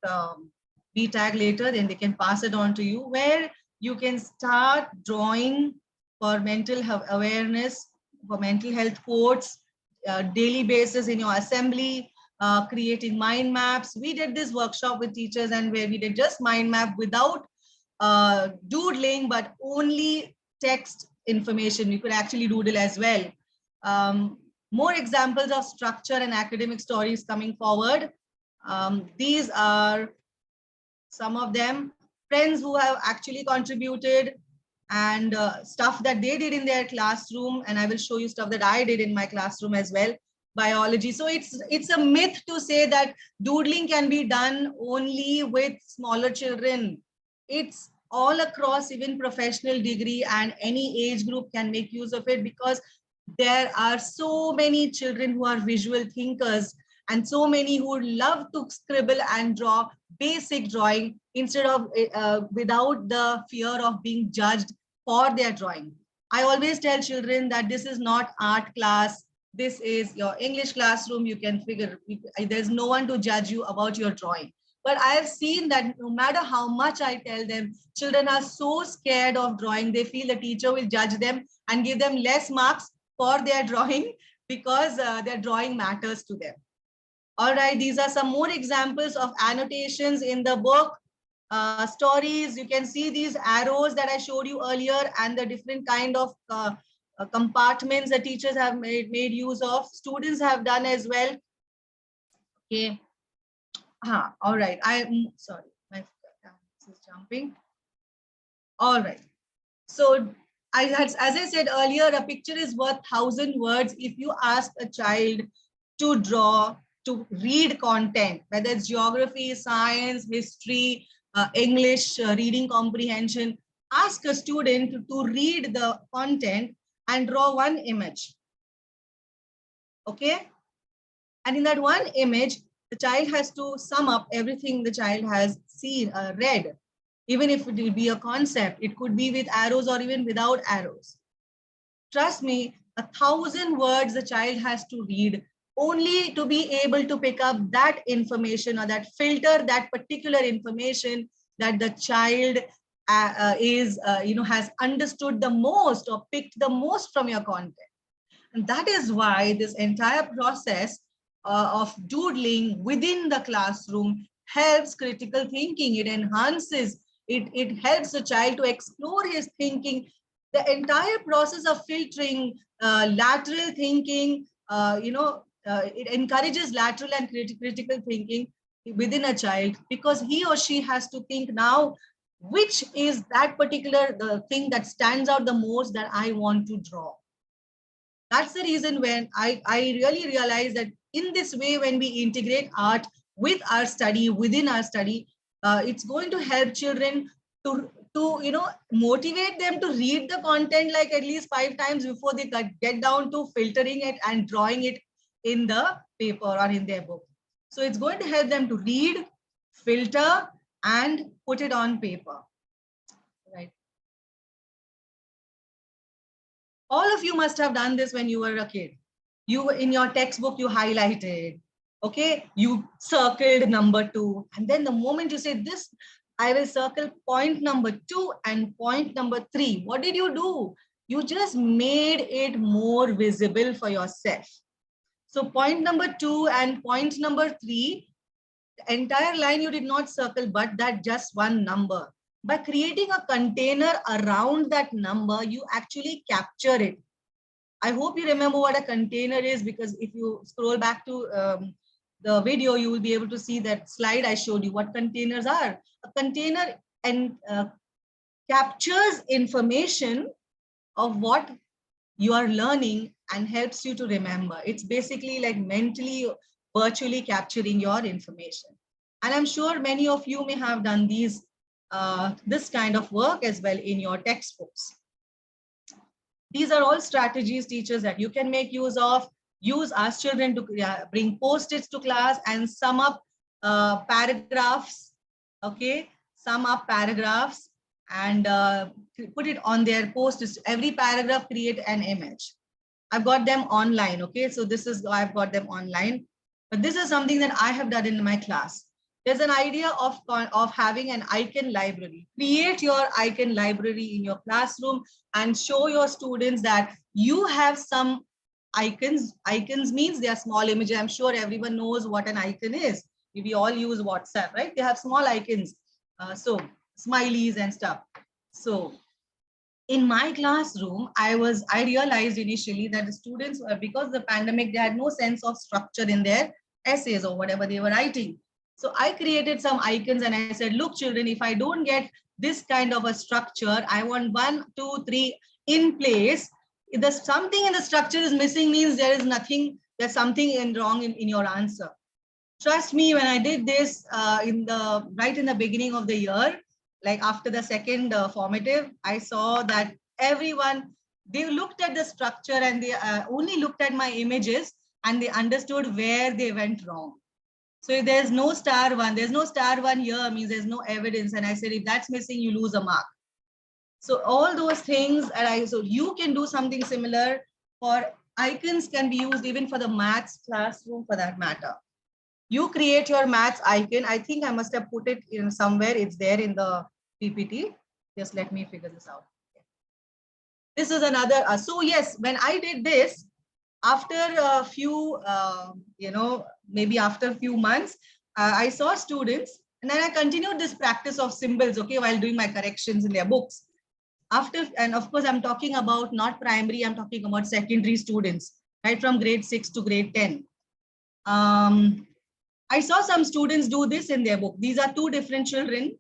VTag later, then they can pass it on to you, where you can start drawing for mental health awareness, for mental health quotes, daily basis in your assembly, creating mind maps. We did this workshop with teachers and where we did just mind map without doodling, but only text information. You could actually doodle as well. More examples of structure and academic stories coming forward. These are some of them. Friends who have actually contributed and stuff that they did in their classroom. And I will show you stuff that I did in my classroom as well. Biology. So it's a myth to say that doodling can be done only with smaller children. It's all across, even professional degree and any age group can make use of it, because there are so many children who are visual thinkers and so many who love to scribble and draw basic drawing instead of without the fear of being judged for their drawing. I always tell children that this is not art class. This is your English classroom. You can figure, there's no one to judge you about your drawing. But I have seen that no matter how much I tell them, children are so scared of drawing. They feel the teacher will judge them and give them less marks for their drawing because their drawing matters to them. All right, these are some more examples of annotations in the book. stories. You can see these arrows that I showed you earlier and the different kind of compartments that teachers have made use of. Students have done as well. Okay. All right. Sorry, my this is jumping. All right. So as I said earlier, a picture is worth 1,000 words. If you ask a child to draw, to read content, whether it's geography, science, history, English, reading comprehension, ask a student to read the content and draw one image. Okay? And in that one image, the child has to sum up everything the child has seen, read. Even if it will be a concept, it could be with arrows or even without arrows. Trust me, 1,000 words the child has to read only to be able to pick up that information or that filter, that particular information that the child has understood the most or picked the most from your content. And that is why this entire process of doodling within the classroom helps critical thinking. It enhances, it helps the child to explore his thinking. The entire process of filtering, lateral thinking, it encourages lateral and critical thinking within a child, because he or she has to think now, which is that particular the thing that stands out the most that I want to draw. That's the reason when I really realized that in this way, when we integrate art with our study, within our study, it's going to help children to motivate them to read the content like at least 5 times before they get down to filtering it and drawing it in the paper or in their book. So it's going to help them to read, filter, and put it on paper. Right. All of you must have done this when you were a kid. You, in your textbook, you highlighted, okay? You circled number 2. And then the moment you say this, I will circle point number 2 and point number 3. What did you do? You just made it more visible for yourself. So point number 2 and point number 3, the entire line you did not circle, but that just one number. By creating a container around that number, you actually capture it. I hope you remember what a container is, because if you scroll back to the video, you will be able to see that slide I showed you, what containers are. A container captures information of what you are learning and helps you to remember. It's basically like mentally, virtually capturing your information. And I'm sure many of you may have done this kind of work as well in your textbooks. These are all strategies, teachers, that you can make use of. Ask children to bring post-its to class and sum up paragraphs, okay? Sum up paragraphs and put it on their post-its. Every paragraph create an image. I've got them online, okay? So this is, I've got them online. But this is something that I have done in my class. There's an idea of having an icon library. Create your icon library in your classroom and show your students that you have some icons. Icons means they are small images. I'm sure everyone knows what an icon is. We all use WhatsApp, right? They have small icons. So smileys and stuff. So in my classroom, I realized initially that the students, because of the pandemic, they had no sense of structure in their essays or whatever they were writing. So I created some icons and I said, look, children, if I don't get this kind of a structure, I want 1, 2, 3 in place. If there's something in the structure is missing, means there is nothing, there's something wrong in your answer. Trust me, when I did this right in the beginning of the year, like after the second formative, I saw that everyone, they looked at the structure and they only looked at my images and they understood where they went wrong. So if there's no star 1, there's no star 1 here, means there's no evidence. And I said, if that's missing, you lose a mark. So all those things, so you can do something similar. For icons can be used even for the maths classroom for that matter. You create your maths icon. I think I must have put it in somewhere. It's there in the PPT. Just let me figure this out. This is another. So yes, when I did this, after a few, maybe after a few months, I saw students And then I continued this practice of symbols, okay, while doing my corrections in their books. After, and of course, I'm talking about not primary, I'm talking about secondary students, right, from grade 6 to grade 10. I saw some students do this in their book. These are two different children.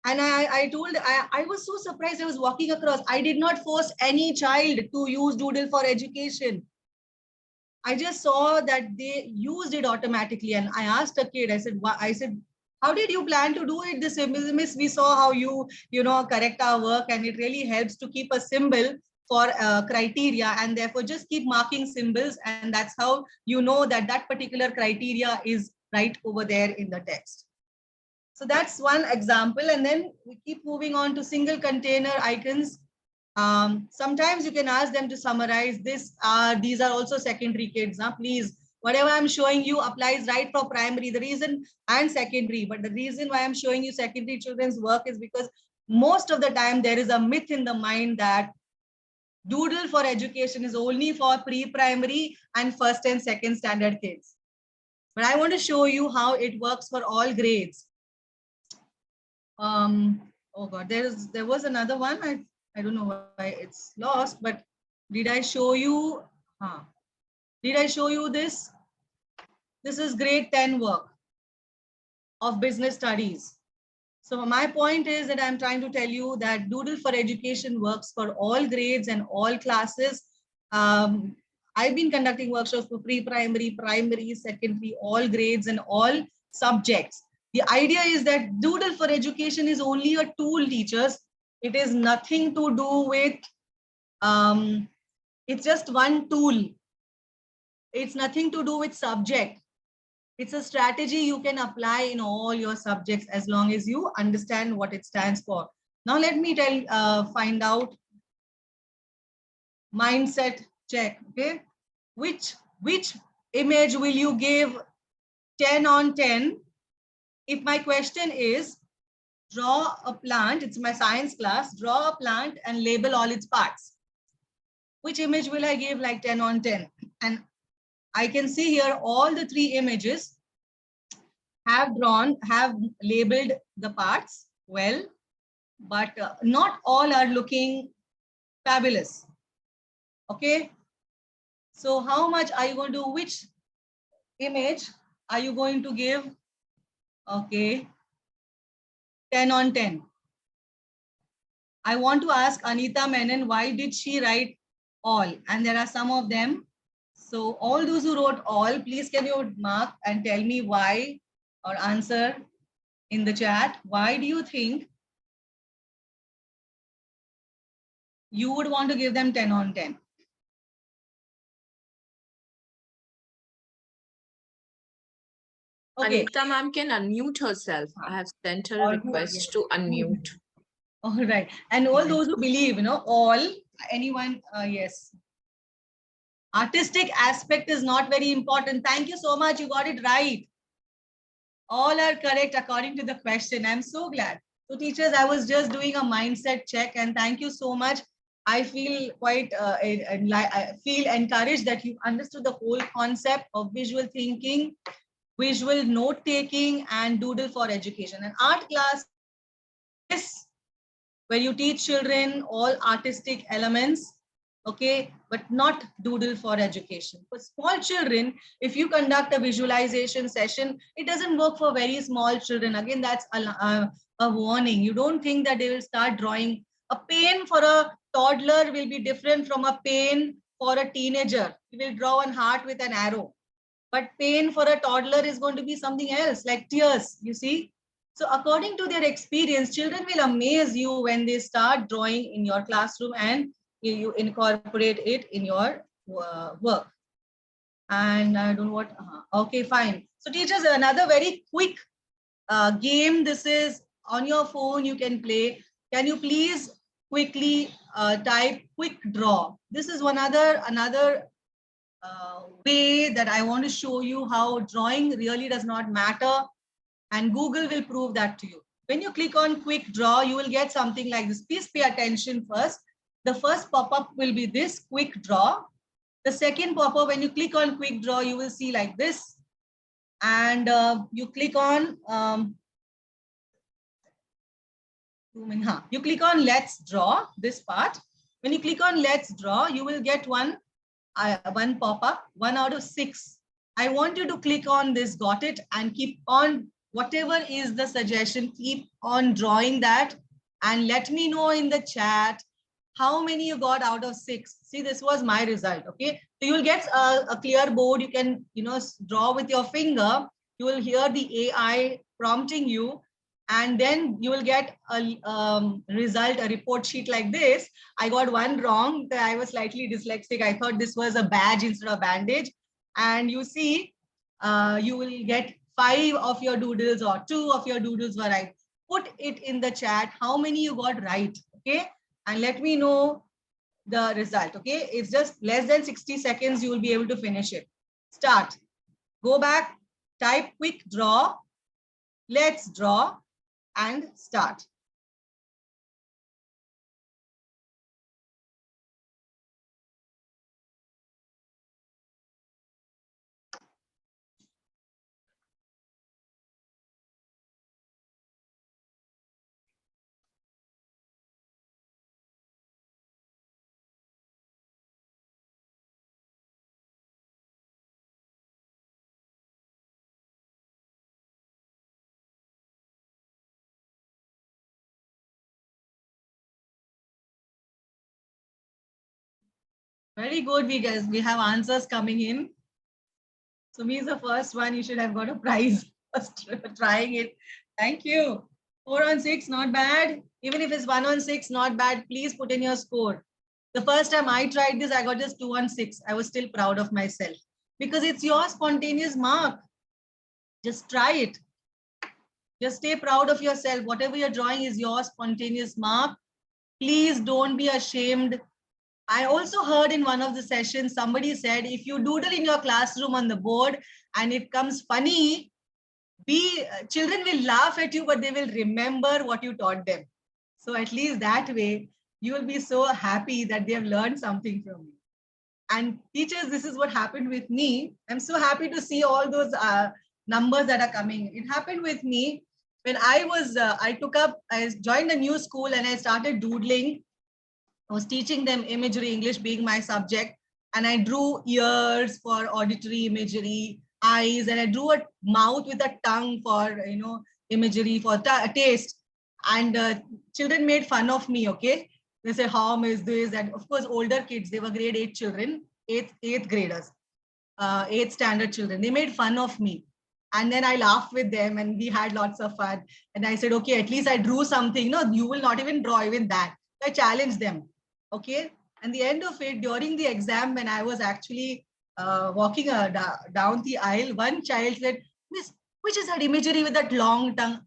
And I was so surprised. I was walking across. I did not force any child to use Doodle for education. I just saw that they used it automatically. And I asked a kid, I said, how did you plan to do it? This miss, we saw how you correct our work, and it really helps to keep a symbol for criteria, and therefore just keep marking symbols, and that's how you know that that particular criteria is right over there in the text. So that's one example, and then we keep moving on to single container icons. Sometimes you can ask them to summarize this. These are also secondary kids. Please, whatever I'm showing you applies right for primary. The reason, and secondary, but the reason why I'm showing you secondary children's work is because most of the time there is a myth in the mind that Doodle for education is only for pre-primary and first and second standard kids. But I want to show you how it works for all grades. Oh God, there was another one. I don't know why it's lost, but did I show you? Did I show you this? This is grade 10 work of business studies. So my point is that I'm trying to tell you that Doodle for education works for all grades and all classes. I've been conducting workshops for pre-primary, primary, secondary, all grades and all subjects. The idea is that Doodle for education is only a tool, teachers. It is nothing to do with, it's just one tool. It's nothing to do with subject. It's a strategy you can apply in all your subjects as long as you understand what it stands for. Now let me find out mindset check. Okay, which image will you give 10 on 10? If my question is draw a plant, it's my science class, draw a plant and label all its parts. Which image will I give like 10 on 10? And I can see here all the three images have labeled the parts well, but not all are looking fabulous. Okay. So how much are you going to, which image are you going to give? Okay. 10 on 10. I want to ask Anita Menon, why did she write all? And there are some of them. So all those who wrote all, please can you mark and tell me why, or answer in the chat. Why do you think you would want to give them 10 on 10? Okay. Anita ma'am can unmute herself. I have sent her a request to unmute. All right. And all those who believe, all, anyone, yes. Artistic aspect is not very important. Thank you so much. You got it right. All are correct according to the question. I'm so glad. So teachers, I was just doing a mindset check, and thank you so much. I feel quite, I feel encouraged that you understood the whole concept of visual thinking, visual note taking, and Doodle for education. An art class is where you teach children all artistic elements, okay, but not Doodle for education. For small children, if you conduct a visualization session, it doesn't work for very small children. Again, that's a warning. You don't think that they will start drawing. A pen for a toddler will be different from a pen for a teenager. You will draw one heart with an arrow. But pain for a toddler is going to be something else, like tears, you see. So according to their experience, children will amaze you when they start drawing in your classroom and you incorporate it in your work. And I don't know what, okay, fine. So teachers, another very quick game. This is on your phone, you can play. Can you please quickly type quick draw? This is another way that I want to show you how drawing really does not matter, and Google will prove that to you. When you click on quick draw, you will get something like this. Please pay attention first. The first pop-up will be this quick draw. The second pop-up, when you click on quick draw, you will see like this. And you click on You click on let's draw this part. When you click on let's draw, you will get one pop-up, 1 out of 6. I want you to click on this, got it, and keep on whatever is the suggestion, keep on drawing that and let me know in the chat how many you got out of 6. See, this was my result. Okay, so you will get a clear board. You can, draw with your finger. You will hear the AI prompting you, and then you will get a result, a report sheet like this. I got one wrong. I was slightly dyslexic. I thought this was a badge instead of bandage. And you see, you will get 5 of your doodles or 2 of your doodles were right. Put it in the chat how many you got right. Okay, and let me know the result. Okay, it's just less than 60 seconds. You will be able to finish it. Start. Go back, type quick draw, let's draw, and start. Very good, we have answers coming in. So me is the first one. You should have got a prize for trying it. Thank you. 4 on 6, not bad. Even if it's 1 on 6, not bad. Please put in your score. The first time I tried this, I got just 2 on 6. I was still proud of myself because it's your spontaneous mark. Just try it. Just stay proud of yourself. Whatever you're drawing is your spontaneous mark. Please don't be ashamed. I also heard in one of the sessions, somebody said, if you doodle in your classroom on the board and it comes funny, children will laugh at you, but they will remember what you taught them. So at least that way, you will be so happy that they have learned something from you. And teachers, this is what happened with me. I'm so happy to see all those numbers that are coming. It happened with me when I joined a new school and I started doodling. I was teaching them imagery, English being my subject, and I drew ears for auditory imagery, eyes, and I drew a mouth with a tongue for imagery for taste. And children made fun of me. Okay, they say, "How is this?" And of course, older kids, they were grade 8 children, eighth graders, 8th standard children. They made fun of me. And then I laughed with them and we had lots of fun. And I said, okay, at least I drew something. No, you will not even draw even that. So I challenged them. Okay. And the end of it, during the exam, when I was actually walking down the aisle, one child said, "Miss, which is that imagery with that long tongue?"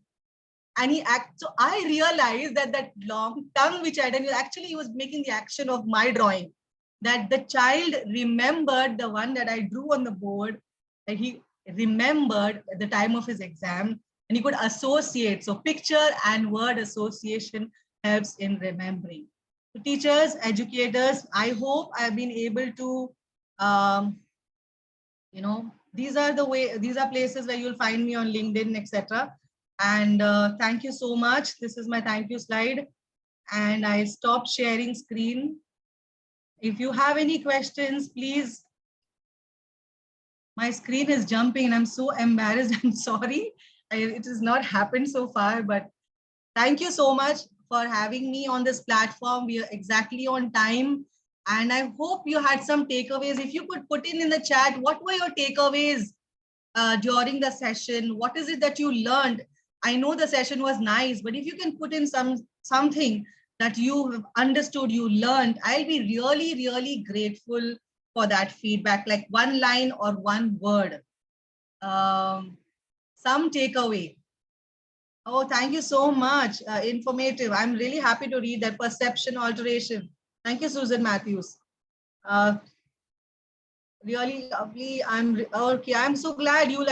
And so I realized that long tongue which I did, actually he was making the action of my drawing. That the child remembered the one that I drew on the board, that he remembered at the time of his exam, and he could associate. So picture and word association helps in remembering. So teachers, educators, I hope I've been able to, these are places where you'll find me on LinkedIn, etc. And thank you so much. This is my thank you slide. And I stopped sharing screen. If you have any questions, please. My screen is jumping and I'm so embarrassed. I'm sorry. It has not happened so far, but thank you so much for having me on this platform. We are exactly on time. And I hope you had some takeaways. If you could put in the chat, what were your takeaways during the session? What is it that you learned? I know the session was nice, but if you can put in something that you have understood, you learned, I'll be really, really grateful for that feedback, like one line or one word, some takeaway. Oh, thank you so much. Informative. I'm really happy to read that. Perception alteration. Thank you, Susan Matthews. Really lovely. Okay. I'm so glad you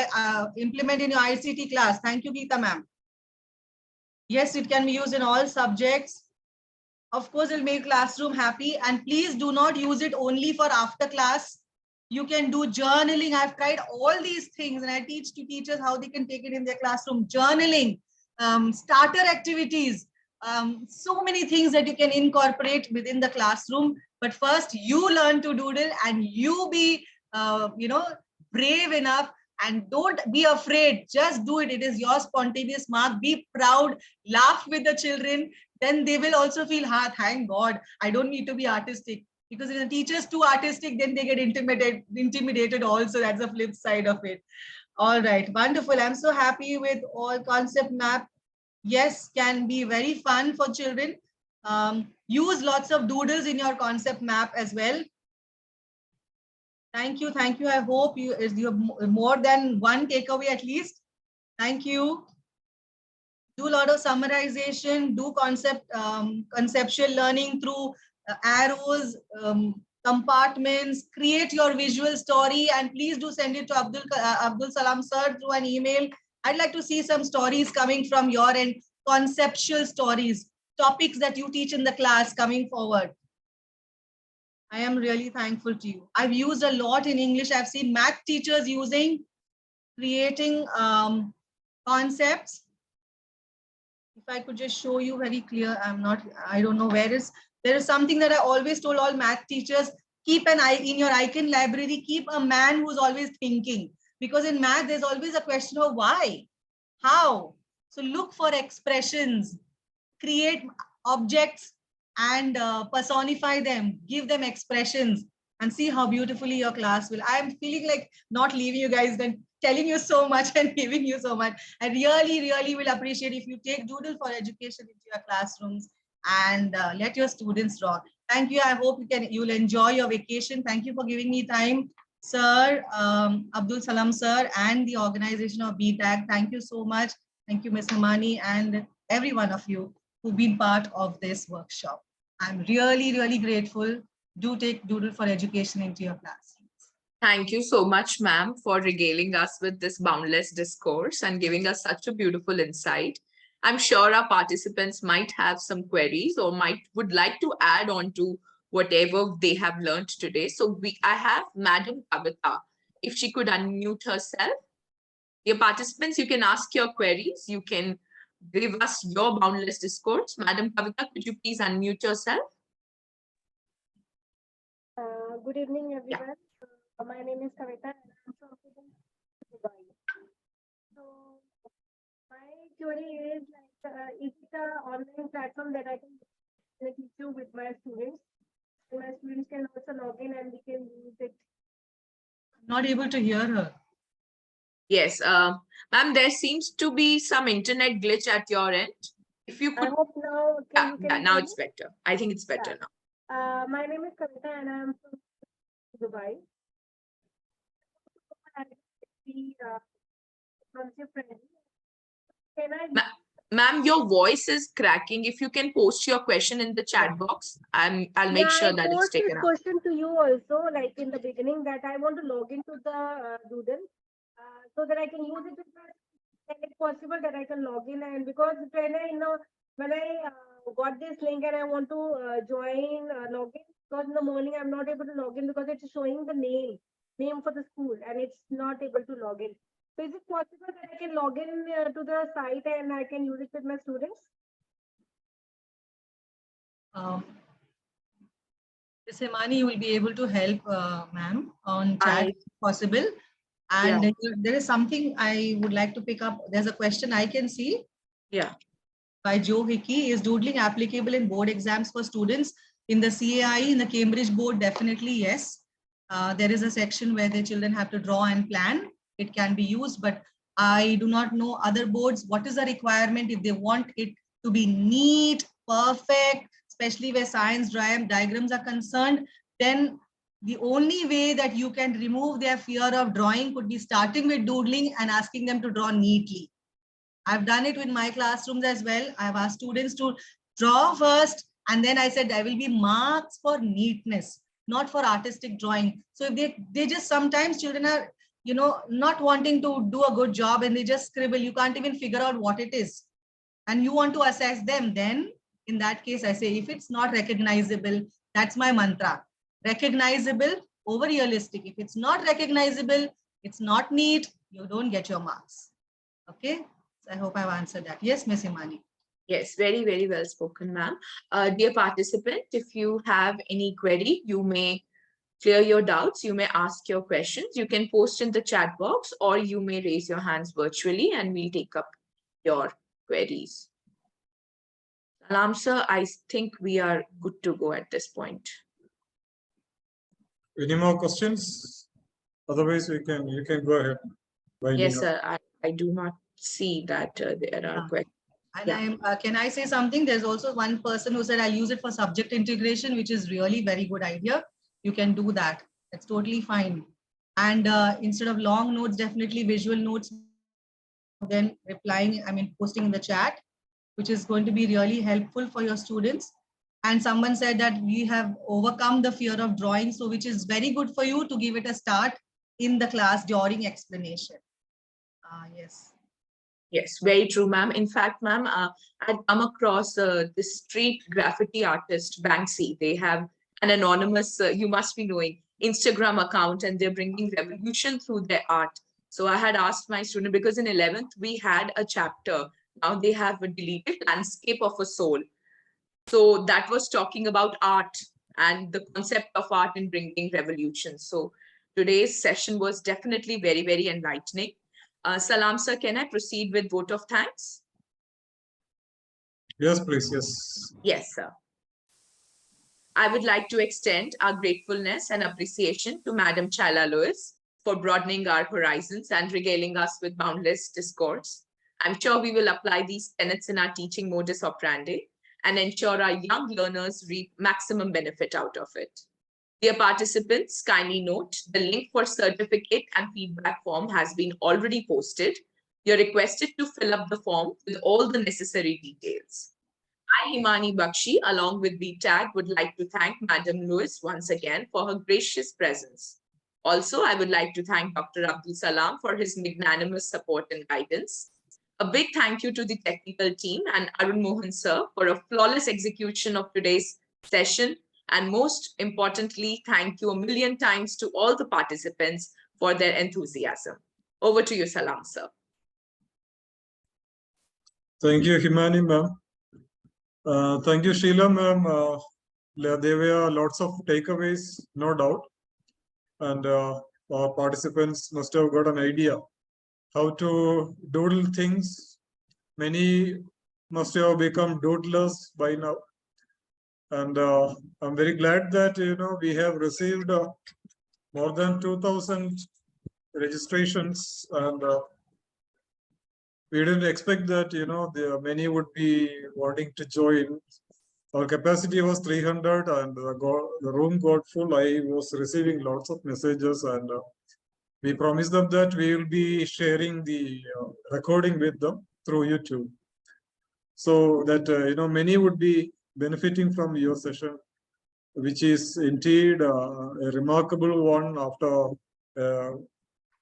implement in your ICT class. Thank you, Geeta ma'am. Yes, it can be used in all subjects. Of course, it'll make classroom happy. And please do not use it only for after class. You can do journaling. I've tried all these things and I teach to teachers how they can take it in their classroom. Journaling, starter activities, so many things that you can incorporate within the classroom. But first, you learn to doodle and you be, brave enough, and don't be afraid. Just do it. It is your spontaneous mark. Be proud. Laugh with the children. Then they will also feel, thank God, I don't need to be artistic. Because if the teacher's too artistic, then they get intimidated also. That's the flip side of it. All right, wonderful. I'm so happy with all concept map. Yes, can be very fun for children. Use lots of doodles in your concept map as well. Thank you. Thank you. I hope you have more than one takeaway at least. Thank you. Do a lot of summarization, do conceptual learning through arrows, compartments, create your visual story, and please do send it to Abdul Salam sir through an email. I'd like to see some stories coming from your end, conceptual stories, topics that you teach in the class coming forward. I am really thankful to you. I've used a lot in English. I've seen math teachers creating concepts. If I could just show you very clear, I don't know there is something that I always told all math teachers, keep an eye in your icon library, keep a man who's always thinking, because in math, there's always a question of why, how. So look for expressions, create objects and personify them, give them expressions, and see how beautifully your class will. I'm feeling like not leaving you guys, then telling you so much and giving you so much. I really, really will appreciate if you take Doodle for Education into your classrooms and let your students rock. Thank you. I hope you'll enjoy your vacation. Thank you for giving me time, sir, Abdul Salam sir, and the organization of BTAG. Thank you so much. Thank you, Ms. Himani, and every one of you who've been part of this workshop. I'm really, really grateful. Do take Doodle for Education into your classrooms. Thank you so much, ma'am, for regaling us with this boundless discourse and giving us such a beautiful insight. I'm sure our participants might have some queries or would like to add on to whatever they have learned today. So I have Madam Kavita, if she could unmute herself. Dear participants, you can ask your queries. You can give us your boundless discourse. Madam Kavita, could you please unmute yourself? Good evening, everyone. My name is Kavita and I'm from Dubai. So my query is is it an online platform that I can teach you with my students? And my students can also log in and we can use it. Not able to hear her. Yes, ma'am, there seems to be some internet glitch at your end. If you could, I hope now now it's better. I think it's better now. My name is Kavita and I'm from Dubai. Ma'am, your voice is cracking. If you can post your question in the chat box, I'll make sure that it's taken up. Question to you also, like in the beginning, that I want to log into the Doodle so that I can use it. If it's possible that I can log in, and because when I got this link and I want to join log in, because in the morning I'm not able to log in because it's showing the name for the school and it's not able to log in. So is it possible that I can log in to the site and I can use it with my students? Ms. Himani, you will be able to help, ma'am, on chat if possible. And there is something I would like to pick up. There's a question I can see. Yeah. By Joe Hickey. Is doodling applicable in board exams for students? In the CAI, in the Cambridge board, definitely yes. There is a section where the children have to draw and plan. It can be used, but I do not know other boards. What is the requirement if they want it to be neat, perfect, especially where science diagrams are concerned? Then the only way that you can remove their fear of drawing could be starting with doodling and asking them to draw neatly. I've done it with my classrooms as well. I've asked students to draw first, and then I said there will be marks for neatness, not for artistic drawing. So if they just, sometimes children are, not wanting to do a good job and they just scribble, you can't even figure out what it is. And you want to assess them, then in that case, I say, if it's not recognizable, that's my mantra. Recognizable over realistic. If it's not recognizable, it's not neat, you don't get your marks. Okay. I hope I've answered that. Yes, Ms. Himani. Yes, very, very well spoken, ma'am. Dear participant, if you have any query, you may clear your doubts. You may ask your questions. You can post in the chat box, or you may raise your hands virtually and we'll take up your queries. Salam, sir, I think we are good to go at this point. Any more questions? Otherwise, you can go ahead. Yes, sir. I do not see that there are Yeah. questions. And Yeah. can I say something? There's also one person who said, I'll use it for subject integration, which is really very good idea. You can do that. It's totally fine. And instead of long notes, definitely visual notes, then replying, posting in the chat, which is going to be really helpful for your students. And someone said that we have overcome the fear of drawing, so which is very good for you to give it a start in the class during explanation. Yes. Yes, very true, ma'am. In fact, ma'am, I'd come across the street graffiti artist Banksy. They have an anonymous, you must be knowing, Instagram account, and they're bringing revolution through their art. So I had asked my student, because in 11th we had a chapter. Now they have a deleted landscape of a soul. So that was talking about art and the concept of art in bringing revolution. So today's session was definitely very, very enlightening. Salam, sir, can I proceed with vote of thanks? Yes, please. Yes. Yes, sir. I would like to extend our gratefulness and appreciation to Madam Chaila Lewis for broadening our horizons and regaling us with boundless discourse. I'm sure we will apply these tenets in our teaching modus operandi and ensure our young learners reap maximum benefit out of it. Dear participants, kindly note the link for certificate and feedback form has been already posted. You're requested to fill up the form with all the necessary details. I, Himani Bakshi, along with BTAG, would like to thank Madam Lewis once again for her gracious presence. Also, I would like to thank Dr. Abdul Salam for his magnanimous support and guidance. A big thank you to the technical team and Arun Mohan sir for a flawless execution of today's session. And most importantly, thank you a million times to all the participants for their enthusiasm. Over to you, Salam, sir. Thank you, Himani ma'am. Thank you, Sheila ma'am. There were lots of takeaways, no doubt. And our participants must have got an idea how to doodle things. Many must have become doodlers by now. And I'm very glad that, we have received more than 2,000 registrations, and we didn't expect that, there many would be wanting to join. Our capacity was 300 and the room got full. I was receiving lots of messages, and we promised them that we will be sharing the recording with them through YouTube, so that, many would be benefiting from your session, which is indeed a remarkable one after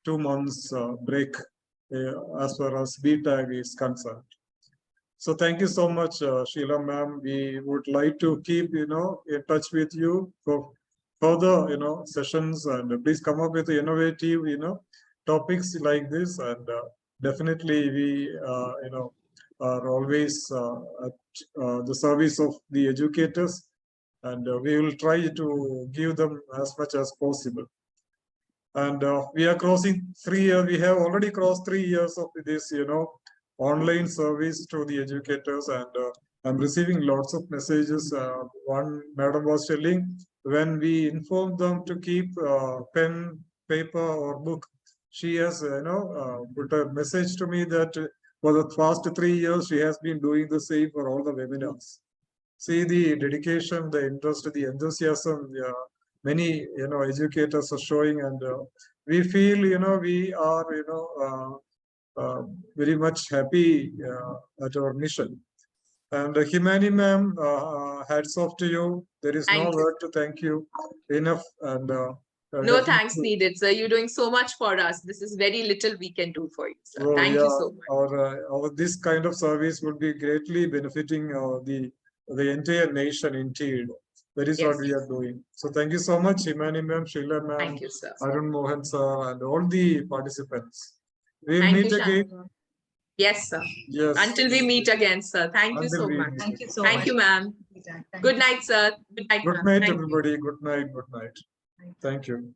2 months break as far as BTAG is concerned. So thank you so much, Sheila ma'am. We would like to keep, in touch with you for further, sessions, and please come up with innovative, topics like this. And definitely we, are always at the service of the educators, and we will try to give them as much as possible. And we are crossing 3 years. We have already crossed 3 years of this, online service to the educators, and I'm receiving lots of messages. One madam was telling, when we informed them to keep pen, paper, or book, she has, put a message to me that for the past 3 years she has been doing the same for all the webinars. See the dedication, the interest, the enthusiasm. Many, educators are showing, and we feel, we are, very much happy at our mission. And Himani ma'am, hats off to you. There is no word to thank you enough. And no thanks needed, sir. You're doing so much for us. This is very little we can do for you, sir. Oh, thank you so much. Our this kind of service would be greatly benefiting the entire nation indeed. That is what we are doing. So thank you so much, Himani ma'am, Sheila ma'am, Thank you, sir. Arun Mohan sir, and all the participants. We'll Thank meet you, again. Shantanu. Yes, sir. Yes. Until we meet again, sir. Thank you Until so we much. meet Thank you again. so Thank much. you, ma'am. Thank Good you. night, sir. Good night, Good ma'am. night, Thank you. everybody. Good night. Good night. Thank you.